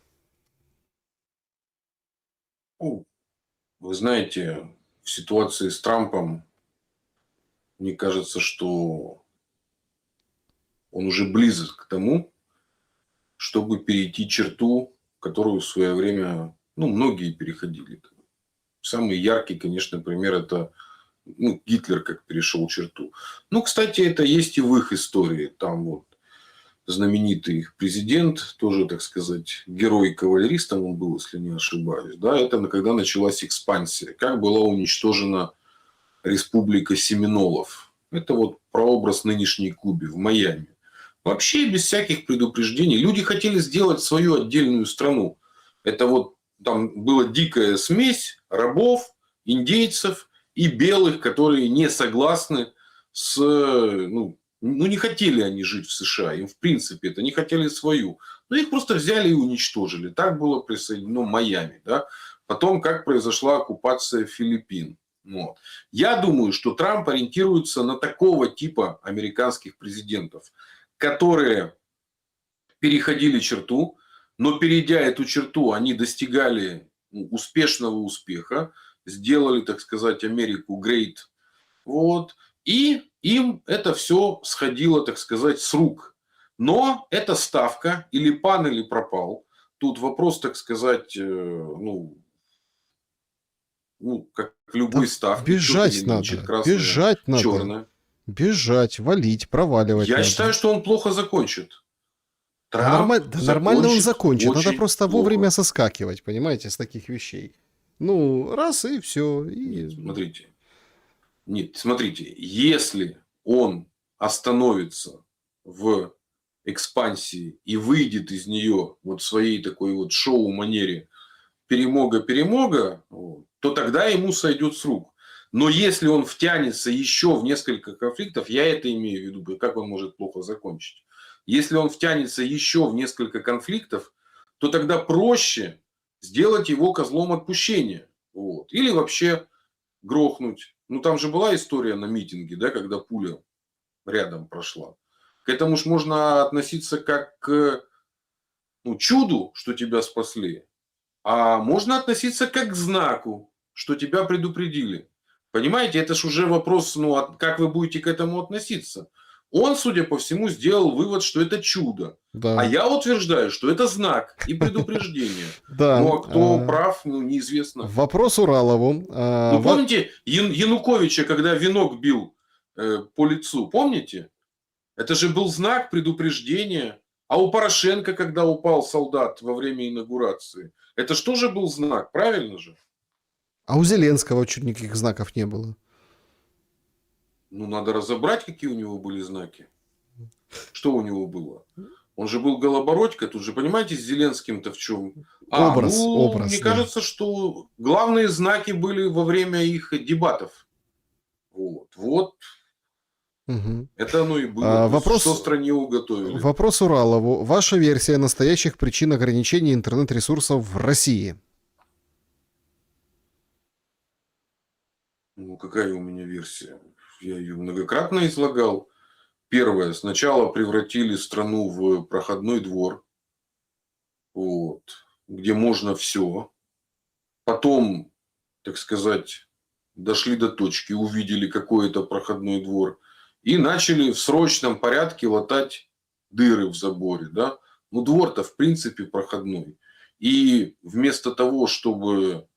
Ну, вы знаете, в ситуации с Трампом, мне кажется, что он уже близок к тому, чтобы перейти черту, которую в свое время, ну, многие переходили. Самый яркий, конечно, пример – это Ну, Гитлер как перешел черту. Ну, кстати, это есть и в их истории. Там вот знаменитый их президент, тоже, так сказать, герой-кавалеристом он был, если не ошибаюсь. Да, это когда началась экспансия. Как была уничтожена республика Семинолов. Это вот прообраз нынешней Кубы в Майами. Вообще без всяких предупреждений. Люди хотели сделать свою отдельную страну. Это вот там была дикая смесь рабов, индейцев и белых, которые не согласны с... Ну, не хотели они жить в США. Им, в принципе, это не хотели свою. Но их просто взяли и уничтожили. Так было присоединено Майами. Да? Потом, как произошла оккупация Филиппин. Вот. Я думаю, что Трамп ориентируется на такого типа американских президентов, которые переходили черту, но перейдя эту черту, они достигали успешного успеха, сделали, так сказать, Америку great. Вот. И им это все сходило, так сказать, с рук. Но эта ставка или пан, или пропал. Тут вопрос, так сказать, как в Да любой ставке, что-то бежать нервничает, надо, красное, бежать надо. черное. Бежать, валить, проваливать Я надо. считаю, что он плохо закончит. Да, Трамп да нормально он закончит закончит. Надо очень просто вовремя плохо. соскакивать, понимаете, с таких вещей. Ну, раз и все. Нет, смотрите. Нет, смотрите, если он остановится в экспансии и выйдет из нее вот в своей такой вот шоу-манере перемога-перемога, вот, то тогда ему сойдет с рук. Но если он втянется еще в несколько конфликтов, я это имею в виду, как он может плохо закончить. Если он втянется еще в несколько конфликтов, то тогда проще сделать его козлом отпущения. Вот. Или вообще грохнуть. Ну, там же была история на митинге, да, когда пуля рядом прошла. К этому ж можно относиться как к чуду, что тебя спасли. А можно относиться как к знаку, что тебя предупредили. Понимаете, это ж уже вопрос, как вы будете к этому относиться. Он, судя по всему, сделал вывод, что это чудо. А Да. я утверждаю, что это знак и предупреждение. Да. Ну, а кто прав, неизвестно. Вопрос Уралову. Ну, помните Януковича, когда венок бил по лицу? Помните? Это же был знак предупреждения. А у Порошенко, когда упал солдат во время инаугурации, это что же был знак? Правильно же? А у Зеленского чуть никаких знаков не было. Ну, надо разобрать, какие у него были знаки. Что у него было? Он же был Голобородько. Тут же, понимаете, с Зеленским-то в чем? Образ, Мне да. кажется, что главные знаки были во время их дебатов. Вот. Угу. Это оно и было. Вопрос, Что стране уготовили. вопрос Уралову. Ваша версия настоящих причин ограничения интернет-ресурсов в России? Ну, какая у меня версия? Я ее многократно излагал. Первое. Сначала превратили страну в проходной двор, вот, где можно все. Потом, так сказать, дошли до точки, увидели какой-то проходной двор и начали в срочном порядке латать дыры в заборе. Да? Ну, двор-то в принципе проходной. И вместо того, чтобы,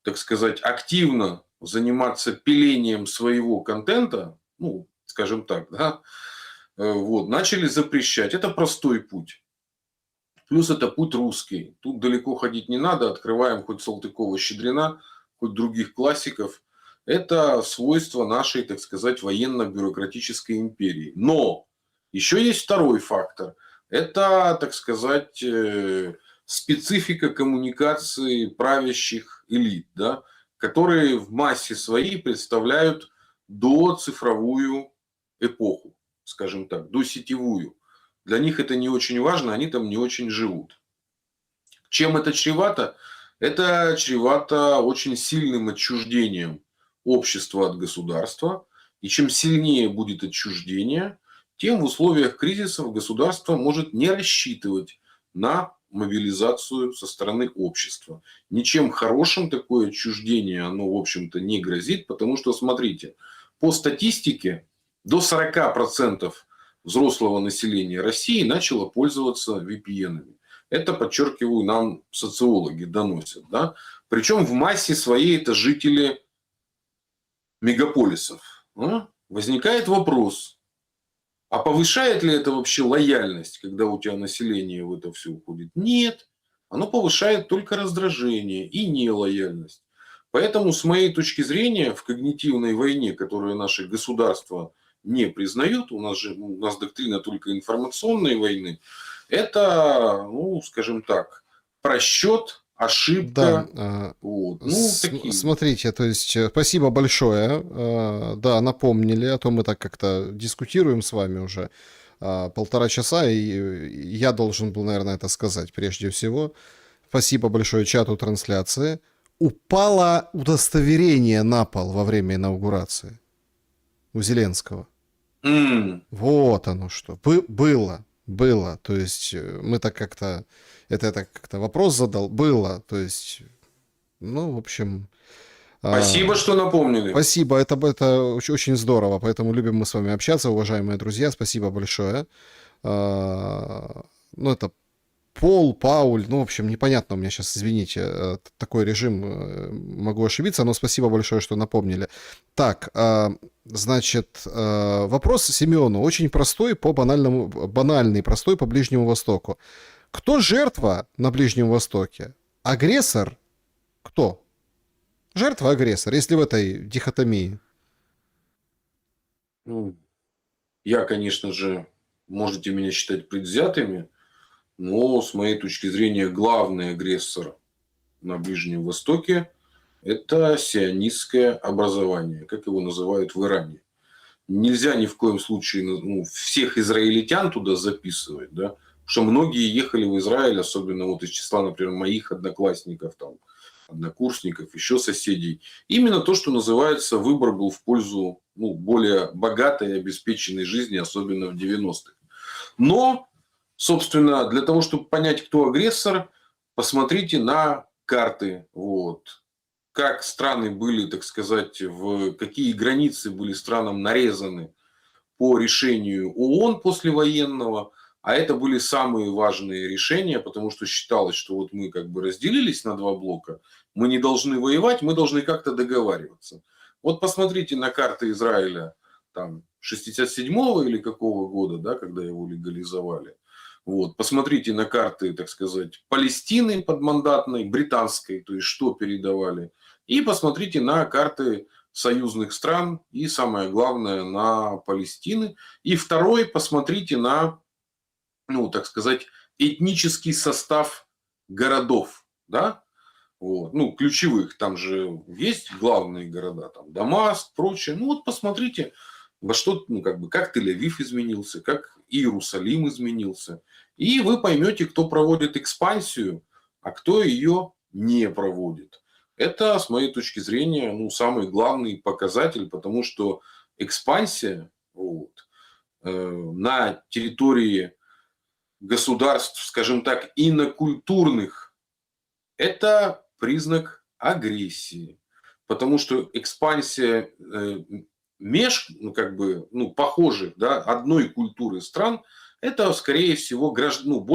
так сказать, активно заниматься пилением своего контента, ну, скажем так, да, вот, начали запрещать. Это простой путь. Плюс это путь русский. Тут далеко ходить не надо. Открываем хоть Салтыкова-Щедрина, хоть других классиков. Это свойство нашей, так сказать, военно-бюрократической империи. Но еще есть второй фактор. Это, так сказать, специфика коммуникации правящих элит, да, которые в массе своей представляют доцифровую эпоху, скажем так, досетевую. Для них это не очень важно, они там не очень живут. Чем это чревато? Это чревато очень сильным отчуждением общества от государства. И чем сильнее будет отчуждение, тем в условиях кризисов государство может не рассчитывать на мобилизацию со стороны общества. Ничем хорошим такое отчуждение, оно, в общем-то, не грозит, потому что, смотрите, по статистике до 40% взрослого населения России начало пользоваться VPN-ами. Это, подчеркиваю, нам социологи доносят. Да? Причем в массе своей это жители мегаполисов, возникает вопрос, а повышает ли это вообще лояльность, когда у тебя население в это все уходит? Нет, оно повышает только раздражение и нелояльность. Поэтому, с моей точки зрения, в когнитивной войне, которую наши государства не признают, у нас доктрина только информационной войны, это, ну, скажем так, просчет, Да, ошибка, вот, ну, такие вот. смотрите, то есть спасибо большое. Да, напомнили, а то мы так как-то дискутируем с вами уже 1,5 часа, и я должен был, наверное, это сказать прежде всего. Спасибо большое чату трансляции. Упало удостоверение на пол во время инаугурации у Зеленского. М, Вот оно что. Было. То есть мы так как-то... Это я так как-то вопрос задал. Было. То есть, ну, в общем... Спасибо, что напомнили. Спасибо, это очень здорово, поэтому любим мы с вами общаться, уважаемые друзья, спасибо большое. Ну, это Пауль, ну, в общем, непонятно у меня сейчас, извините, такой режим, могу ошибиться, но спасибо большое, что напомнили. Так, значит, вопрос Семену, очень простой банальный, простой по Ближнему Востоку. Кто жертва на Ближнем Востоке? Агрессор? Кто? Жертва-агрессор, если в этой дихотомии. Ну, я, конечно же, можете меня считать предвзятыми, но с моей точки зрения главный агрессор на Ближнем Востоке – это сионистское образование, как его называют в Иране. Нельзя ни в коем случае всех израильтян туда записывать, да, потому что многие ехали в Израиль, особенно вот из числа, например, моих одноклассников, там, однокурсников, еще соседей. Именно то, что называется, выбор был в пользу более богатой и обеспеченной жизни, особенно в 90-х. Но, собственно, для того, чтобы понять, кто агрессор, посмотрите на карты. Вот. Как страны были, так сказать, в какие границы были странам нарезаны по решению ООН послевоенного. А это были самые важные решения, потому что считалось, что вот мы как бы разделились на два блока, мы не должны воевать, мы должны как-то договариваться. Вот посмотрите на карты Израиля там 67-го или какого года, да, когда его легализовали. Вот. Посмотрите на карты, так сказать, Палестины подмандатной, британской, то есть что передавали. И посмотрите на карты союзных стран и, самое главное, на Палестины. И второй, посмотрите на, так сказать, этнический состав городов, да, вот, ключевых, там же есть главные города, там Дамаск, прочее. Ну вот посмотрите, во что, как Тель-Авив изменился, как Иерусалим изменился. И вы поймете, кто проводит экспансию, а кто ее не проводит. Это, с моей точки зрения, самый главный показатель, потому что экспансия на территории государств, скажем так, инокультурных, это признак агрессии. Потому что экспансия похожих, да, одной культуры стран, это, скорее всего, в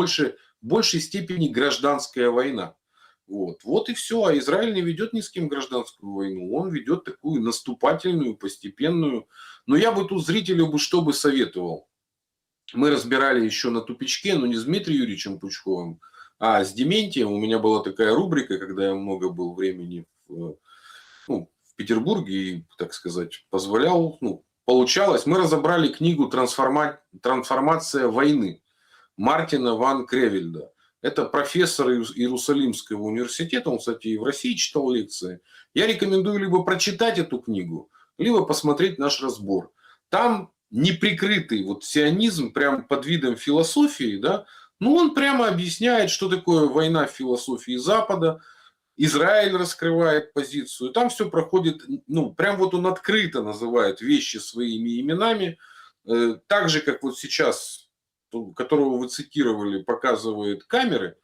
большей степени гражданская война. Вот и все. А Израиль не ведет ни с кем гражданскую войну. Он ведет такую наступательную, постепенную. Но я бы тут зрителю что бы советовал. Мы разбирали еще на тупичке, но не с Дмитрием Юрьевичем Пучковым, а с Дементием. У меня была такая рубрика, когда я много был времени в Петербурге и, так сказать, позволял, получалось. Мы разобрали книгу «Трансформация войны» Мартина ван Кревельда. Это профессор Иерусалимского университета, он, кстати, и в России читал лекции. Я рекомендую либо прочитать эту книгу, либо посмотреть наш разбор. Там неприкрытый сионизм прям под видом философии, да, он прямо объясняет, что такое война в философии Запада. Израиль раскрывает позицию. Там все проходит, прям он открыто называет вещи своими именами. Так же, как сейчас, которого вы цитировали, показывает камеры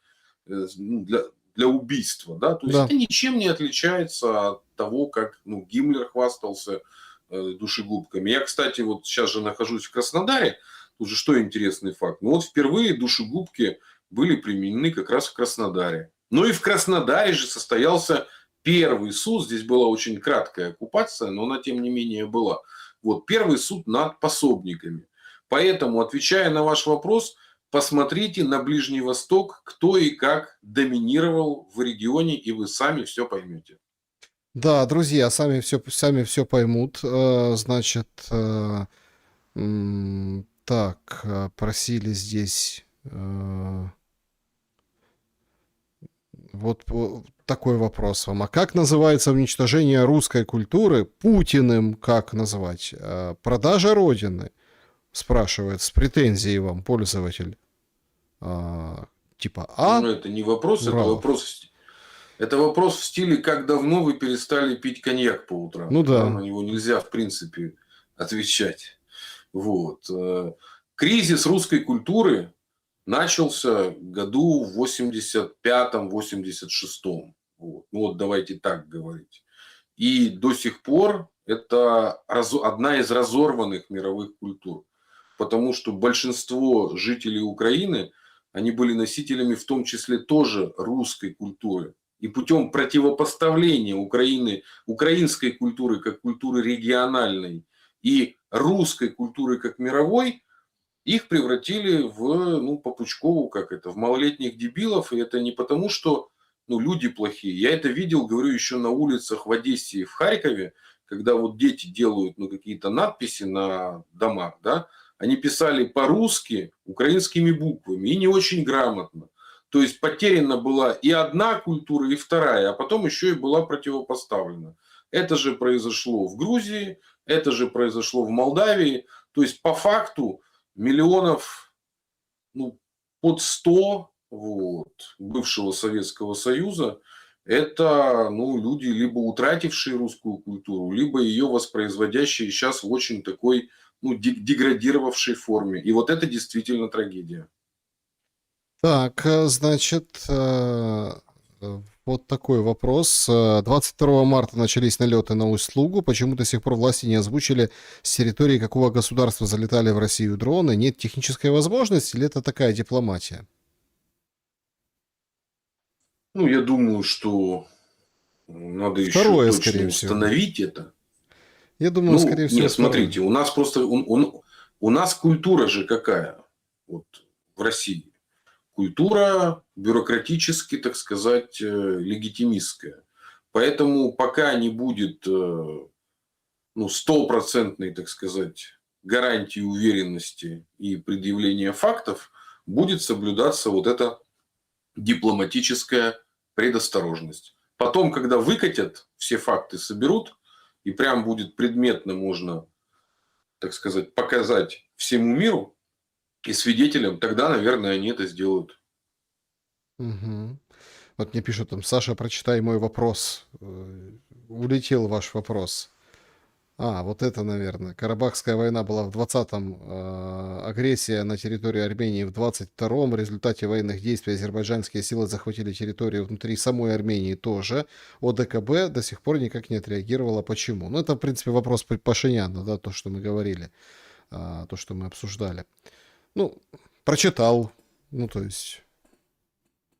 для убийства. Да? То есть Да. это ничем не отличается от того, как Гиммлер хвастался душегубками. Я, кстати, сейчас же нахожусь в Краснодаре. Тут же что интересный факт. Впервые душегубки были применены как раз в Краснодаре. Ну и в Краснодаре же состоялся первый суд, здесь была очень краткая оккупация, но она тем не менее была. Вот первый суд над пособниками. Поэтому, отвечая на ваш вопрос, посмотрите на Ближний Восток, кто и как доминировал в регионе, и вы сами все поймете. Да, друзья, сами все поймут. Значит, так, просили здесь вот такой вопрос вам. А как называется уничтожение русской культуры Путиным? Как назвать? Продажа Родины? Спрашивает с претензией вам пользователь. Типа Ну, это не вопрос, Уралов. это вопрос в стиле, как давно вы перестали пить коньяк по утрам. Ну да. На него нельзя, в принципе, отвечать. Вот. Кризис русской культуры начался году в 85-86. Вот. Ну вот давайте так говорить. И до сих пор это одна из разорванных мировых культур. Потому что большинство жителей Украины, они были носителями в том числе тоже русской культуры. И путем противопоставления Украины, украинской культуры как культуры региональной и русской культуры как мировой, их превратили в, ну, по Пучкову, как это, в малолетних дебилов. И это не потому, что, ну, люди плохие. Я это видел, говорю, еще на улицах в Одессе и в Харькове, когда вот дети делают, ну, какие-то надписи на домах, да, они писали по-русски украинскими буквами и не очень грамотно. То есть потеряна была и одна культура, и вторая, а потом еще и была противопоставлена. Это же произошло в Грузии, это же произошло в Молдавии. То есть по факту миллионов, ну, под 100 вот, бывшего Советского Союза, это, ну, люди, либо утратившие русскую культуру, либо ее воспроизводящие сейчас в очень такой, ну, деградировавшей форме. И вот это действительно трагедия. Так, значит, вот такой вопрос. 22 марта начались налеты на Усть-Лугу. Почему до сих пор власти не озвучили, с территории какого государства залетали в Россию дроны? Нет технической возможности или это такая дипломатия? Ну, я думаю, что надо еще Второе, точно скорее всего. установить это. Я думаю, Ну, скорее всего, нет, второе. смотрите, у нас просто, у нас культура же какая вот в России. Культура бюрократически, так сказать, легитимистская. Поэтому пока не будет, ну, стопроцентной, так сказать, гарантии уверенности и предъявления фактов, будет соблюдаться вот эта дипломатическая предосторожность. Потом, когда выкатят, все факты соберут, и прям будет предметно можно, так сказать, показать всему миру и свидетелям, тогда, наверное, они это сделают. Мгм. Вот мне пишут там, Саша, прочитай мой вопрос. Улетел ваш вопрос. Вот это, наверное. Карабахская война была в 20-м, агрессия на территории Армении в 22-м. В результате военных действий азербайджанские силы захватили территорию внутри самой Армении тоже. ОДКБ до сих пор никак не отреагировала. Почему? Ну, это, в принципе, вопрос Пашиняна, да, то, что мы говорили, то, что мы обсуждали. Ну, прочитал. Ну, то есть,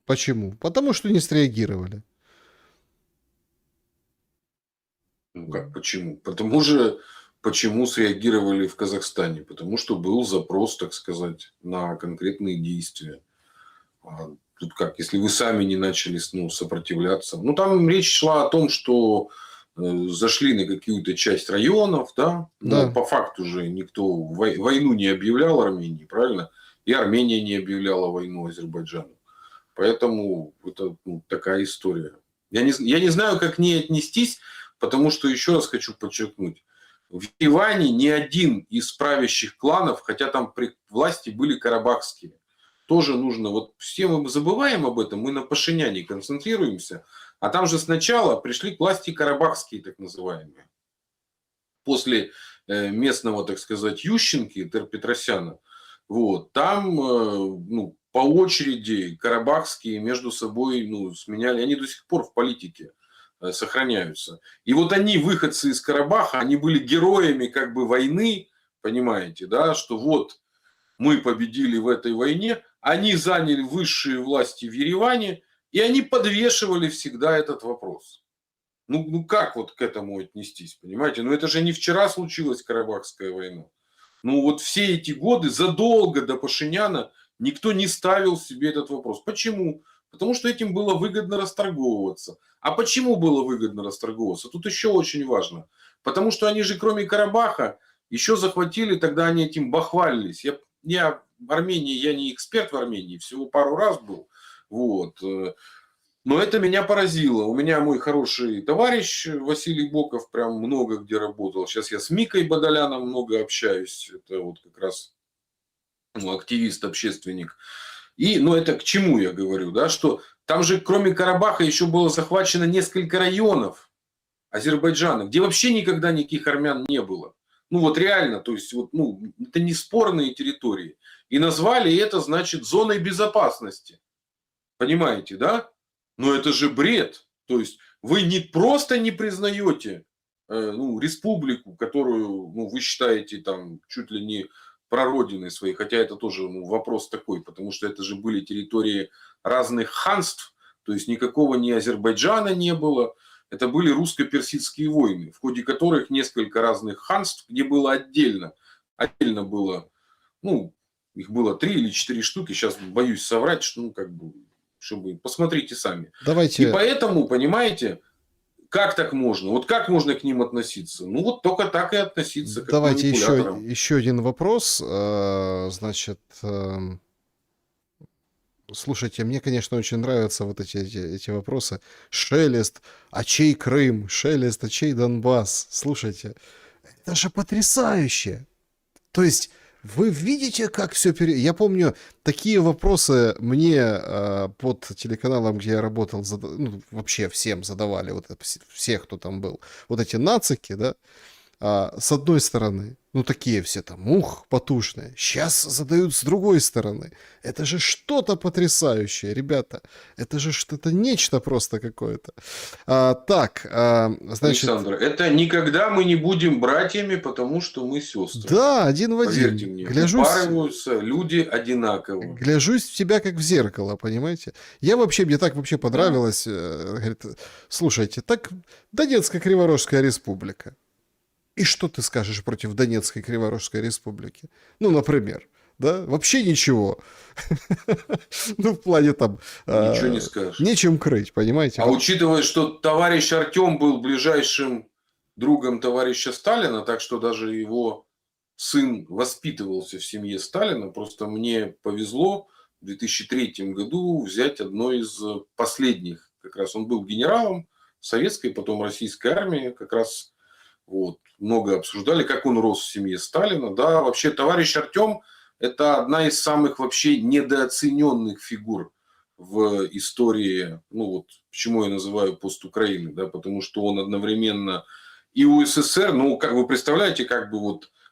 почему? Потому что не среагировали. Ну как, почему? Потому же, почему среагировали в Казахстане? Потому что был запрос, так сказать, на конкретные действия. Тут как, если вы сами не начали, ну, сопротивляться. Ну, там речь шла о том, что зашли на какую-то часть районов, да, но Да. по факту же никто войну не объявлял Армении, правильно? И Армения не объявляла войну Азербайджану. Поэтому это, ну, такая история. Я не знаю, как к ней отнестись, потому что, еще раз хочу подчеркнуть, в Иване ни один из правящих кланов, хотя там при власти были карабахские, тоже нужно, вот все мы забываем об этом, мы на Пашиняне концентрируемся, а там же сначала пришли к власти карабахские, так называемые. После местного, так сказать, Ющенки, Петросяна, вот, там, ну, по очереди карабахские между собой, ну, сменяли, они до сих пор в политике сохраняются. И вот они, выходцы из Карабаха, они были героями как бы войны, понимаете, да, что вот мы победили в этой войне, они заняли высшие власти в Ереване, и они подвешивали всегда этот вопрос. Ну как вот к этому отнестись, понимаете? Ну это же не вчера случилась Карабахская война. Ну вот все эти годы, задолго до Пашиняна, никто не ставил себе этот вопрос. Почему? Потому что этим было выгодно расторговываться. А почему было выгодно расторговываться? Тут еще очень важно. Потому что они же кроме Карабаха еще захватили, тогда они этим бахвалились. Я в Армении, я не эксперт в Армении, всего пару раз был. Вот. Но это меня поразило. У меня мой хороший товарищ Василий Боков прям много где работал. Сейчас я с Микой Бадаляном много общаюсь. Это вот как раз активист, общественник. Ну, это к чему я говорю, да, что там же кроме Карабаха еще было захвачено несколько районов Азербайджана, где вообще никогда никаких армян не было. Ну, вот реально, то есть, вот, ну, это не спорные территории. И назвали это, значит, зоной безопасности. Понимаете, да? Но это же бред. То есть вы не просто не признаете республику, которую вы считаете там чуть ли не прародиной своей, хотя это тоже вопрос такой, потому что это же были территории разных ханств, то есть никакого ни Азербайджана не было. Это были русско-персидские войны, в ходе которых несколько разных ханств, где было отдельно было, их было 3 или 4 штуки, сейчас боюсь соврать, что, чтобы посмотрите сами. И Давайте, поэтому, понимаете, как так можно? Вот как можно к ним относиться? Ну, вот только так и относиться, как к давайте манипуляторам. еще один вопрос. Значит, слушайте, мне, конечно, очень нравятся вот эти вопросы. Шелест, а чей Крым? Шелест, а чей Донбасс? Слушайте, это же потрясающе. То есть вы видите, как все Я помню, такие вопросы мне под телеканалом, где я работал, вообще всем задавали, вот всех, кто там был. Вот эти нацики, да, с одной стороны, такие все там, потушные. Сейчас задают с другой стороны. Это же что-то потрясающее, ребята. Это же что-то, нечто просто какое-то. Значит... Александр, это никогда мы не будем братьями, потому что мы сестры. Да, один в один. Поверьте мне, упарываются люди одинаково. Гляжусь в тебя как в зеркало, понимаете? Мне так вообще понравилось. Говорит, слушайте, так Донецкая Криворожская республика. И что ты скажешь против Донецкой Криворожской республики? Например, да? Вообще ничего. В плане там... Ничего не скажешь. Нечем крыть, понимаете? А учитывая, что товарищ Артем был ближайшим другом товарища Сталина, так что даже его сын воспитывался в семье Сталина, просто мне повезло в 2003 году взять одно из последних. Как раз он был генералом советской, потом российской армии, как раз много обсуждали, как он рос в семье Сталина. Да, вообще товарищ Артем – это одна из самых вообще недооцененных фигур в истории, почему я называю пост Украины, да, потому что он одновременно и УССР, как вы представляете,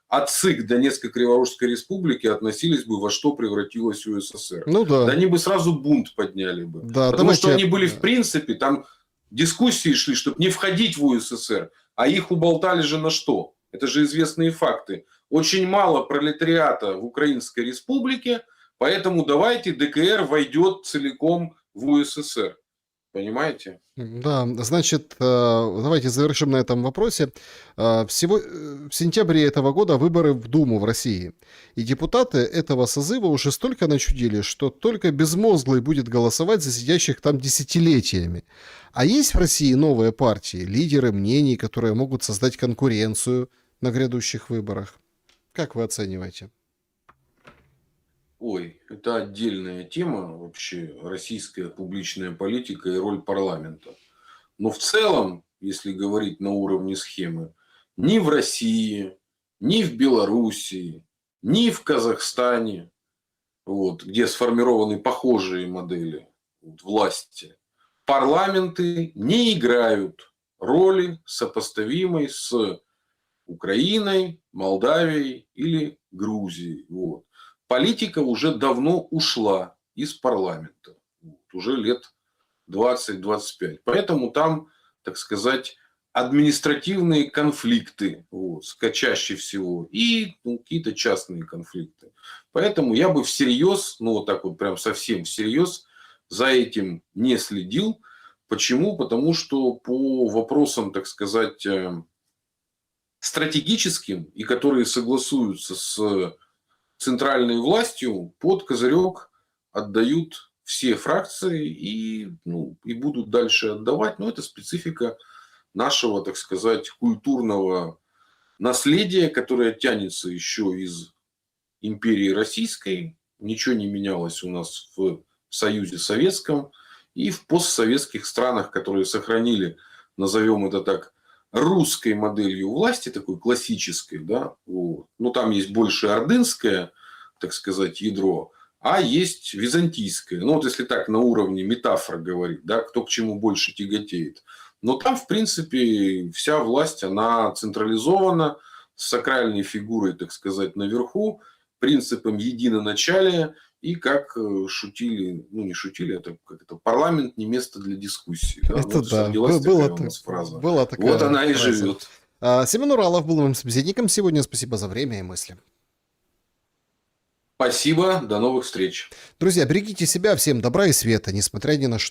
отцы к Донецкой Криворожской республике относились бы, во что превратилась УССР. Да. Да они бы сразу бунт подняли бы. Да, потому что они были, в принципе, там дискуссии шли, чтобы не входить в УССР. А их уболтали же на что? Это же известные факты. Очень мало пролетариата в Украинской республике, поэтому давайте ДКР войдет целиком в УССР. Понимаете? Да, значит, давайте завершим на этом вопросе. В сентябре этого года выборы в Думу в России. И депутаты этого созыва уже столько начудили, что только безмозглый будет голосовать за сидящих там десятилетиями. А есть в России новые партии, лидеры мнений, которые могут создать конкуренцию на грядущих выборах? Как вы оцениваете? Ой, это отдельная тема вообще, российская публичная политика и роль парламента. Но в целом, если говорить на уровне схемы, ни в России, ни в Белоруссии, ни в Казахстане, где сформированы похожие модели власти, парламенты не играют роли, сопоставимой с Украиной, Молдавией или Грузией. Политика уже давно ушла из парламента. Уже лет 20-25. Поэтому там, так сказать, административные конфликты чаще всего и какие-то частные конфликты. Поэтому я бы всерьез, прям совсем всерьез за этим не следил. Почему? Потому что по вопросам, так сказать, стратегическим и которые согласуются с центральной властью, под козырек отдают все фракции и, ну, и будут дальше отдавать. Но это специфика нашего, так сказать, культурного наследия, которое тянется еще из империи российской. Ничего не менялось у нас в Союзе Советском и в постсоветских странах, которые сохранили, назовем это так, русской моделью власти, такой классической, да, вот. Ну, там есть больше ордынское, так сказать, ядро, а есть византийское. Ну, вот если так на уровне метафор говорить, да, кто к чему больше тяготеет. Но там, в принципе, вся власть, она централизована, с сакральной фигурой, так сказать, наверху, принципом единоначалия, и как шутили, ну не шутили, это как это, парламент не место для дискуссии. Да? Это Вот да, родилась такая у было, нас фраза. была Вот такая она и фраза. живет. Семен Уралов был моим собеседником сегодня. Спасибо за время и мысли. Спасибо, до новых встреч. Друзья, берегите себя, всем добра и света, несмотря ни на что.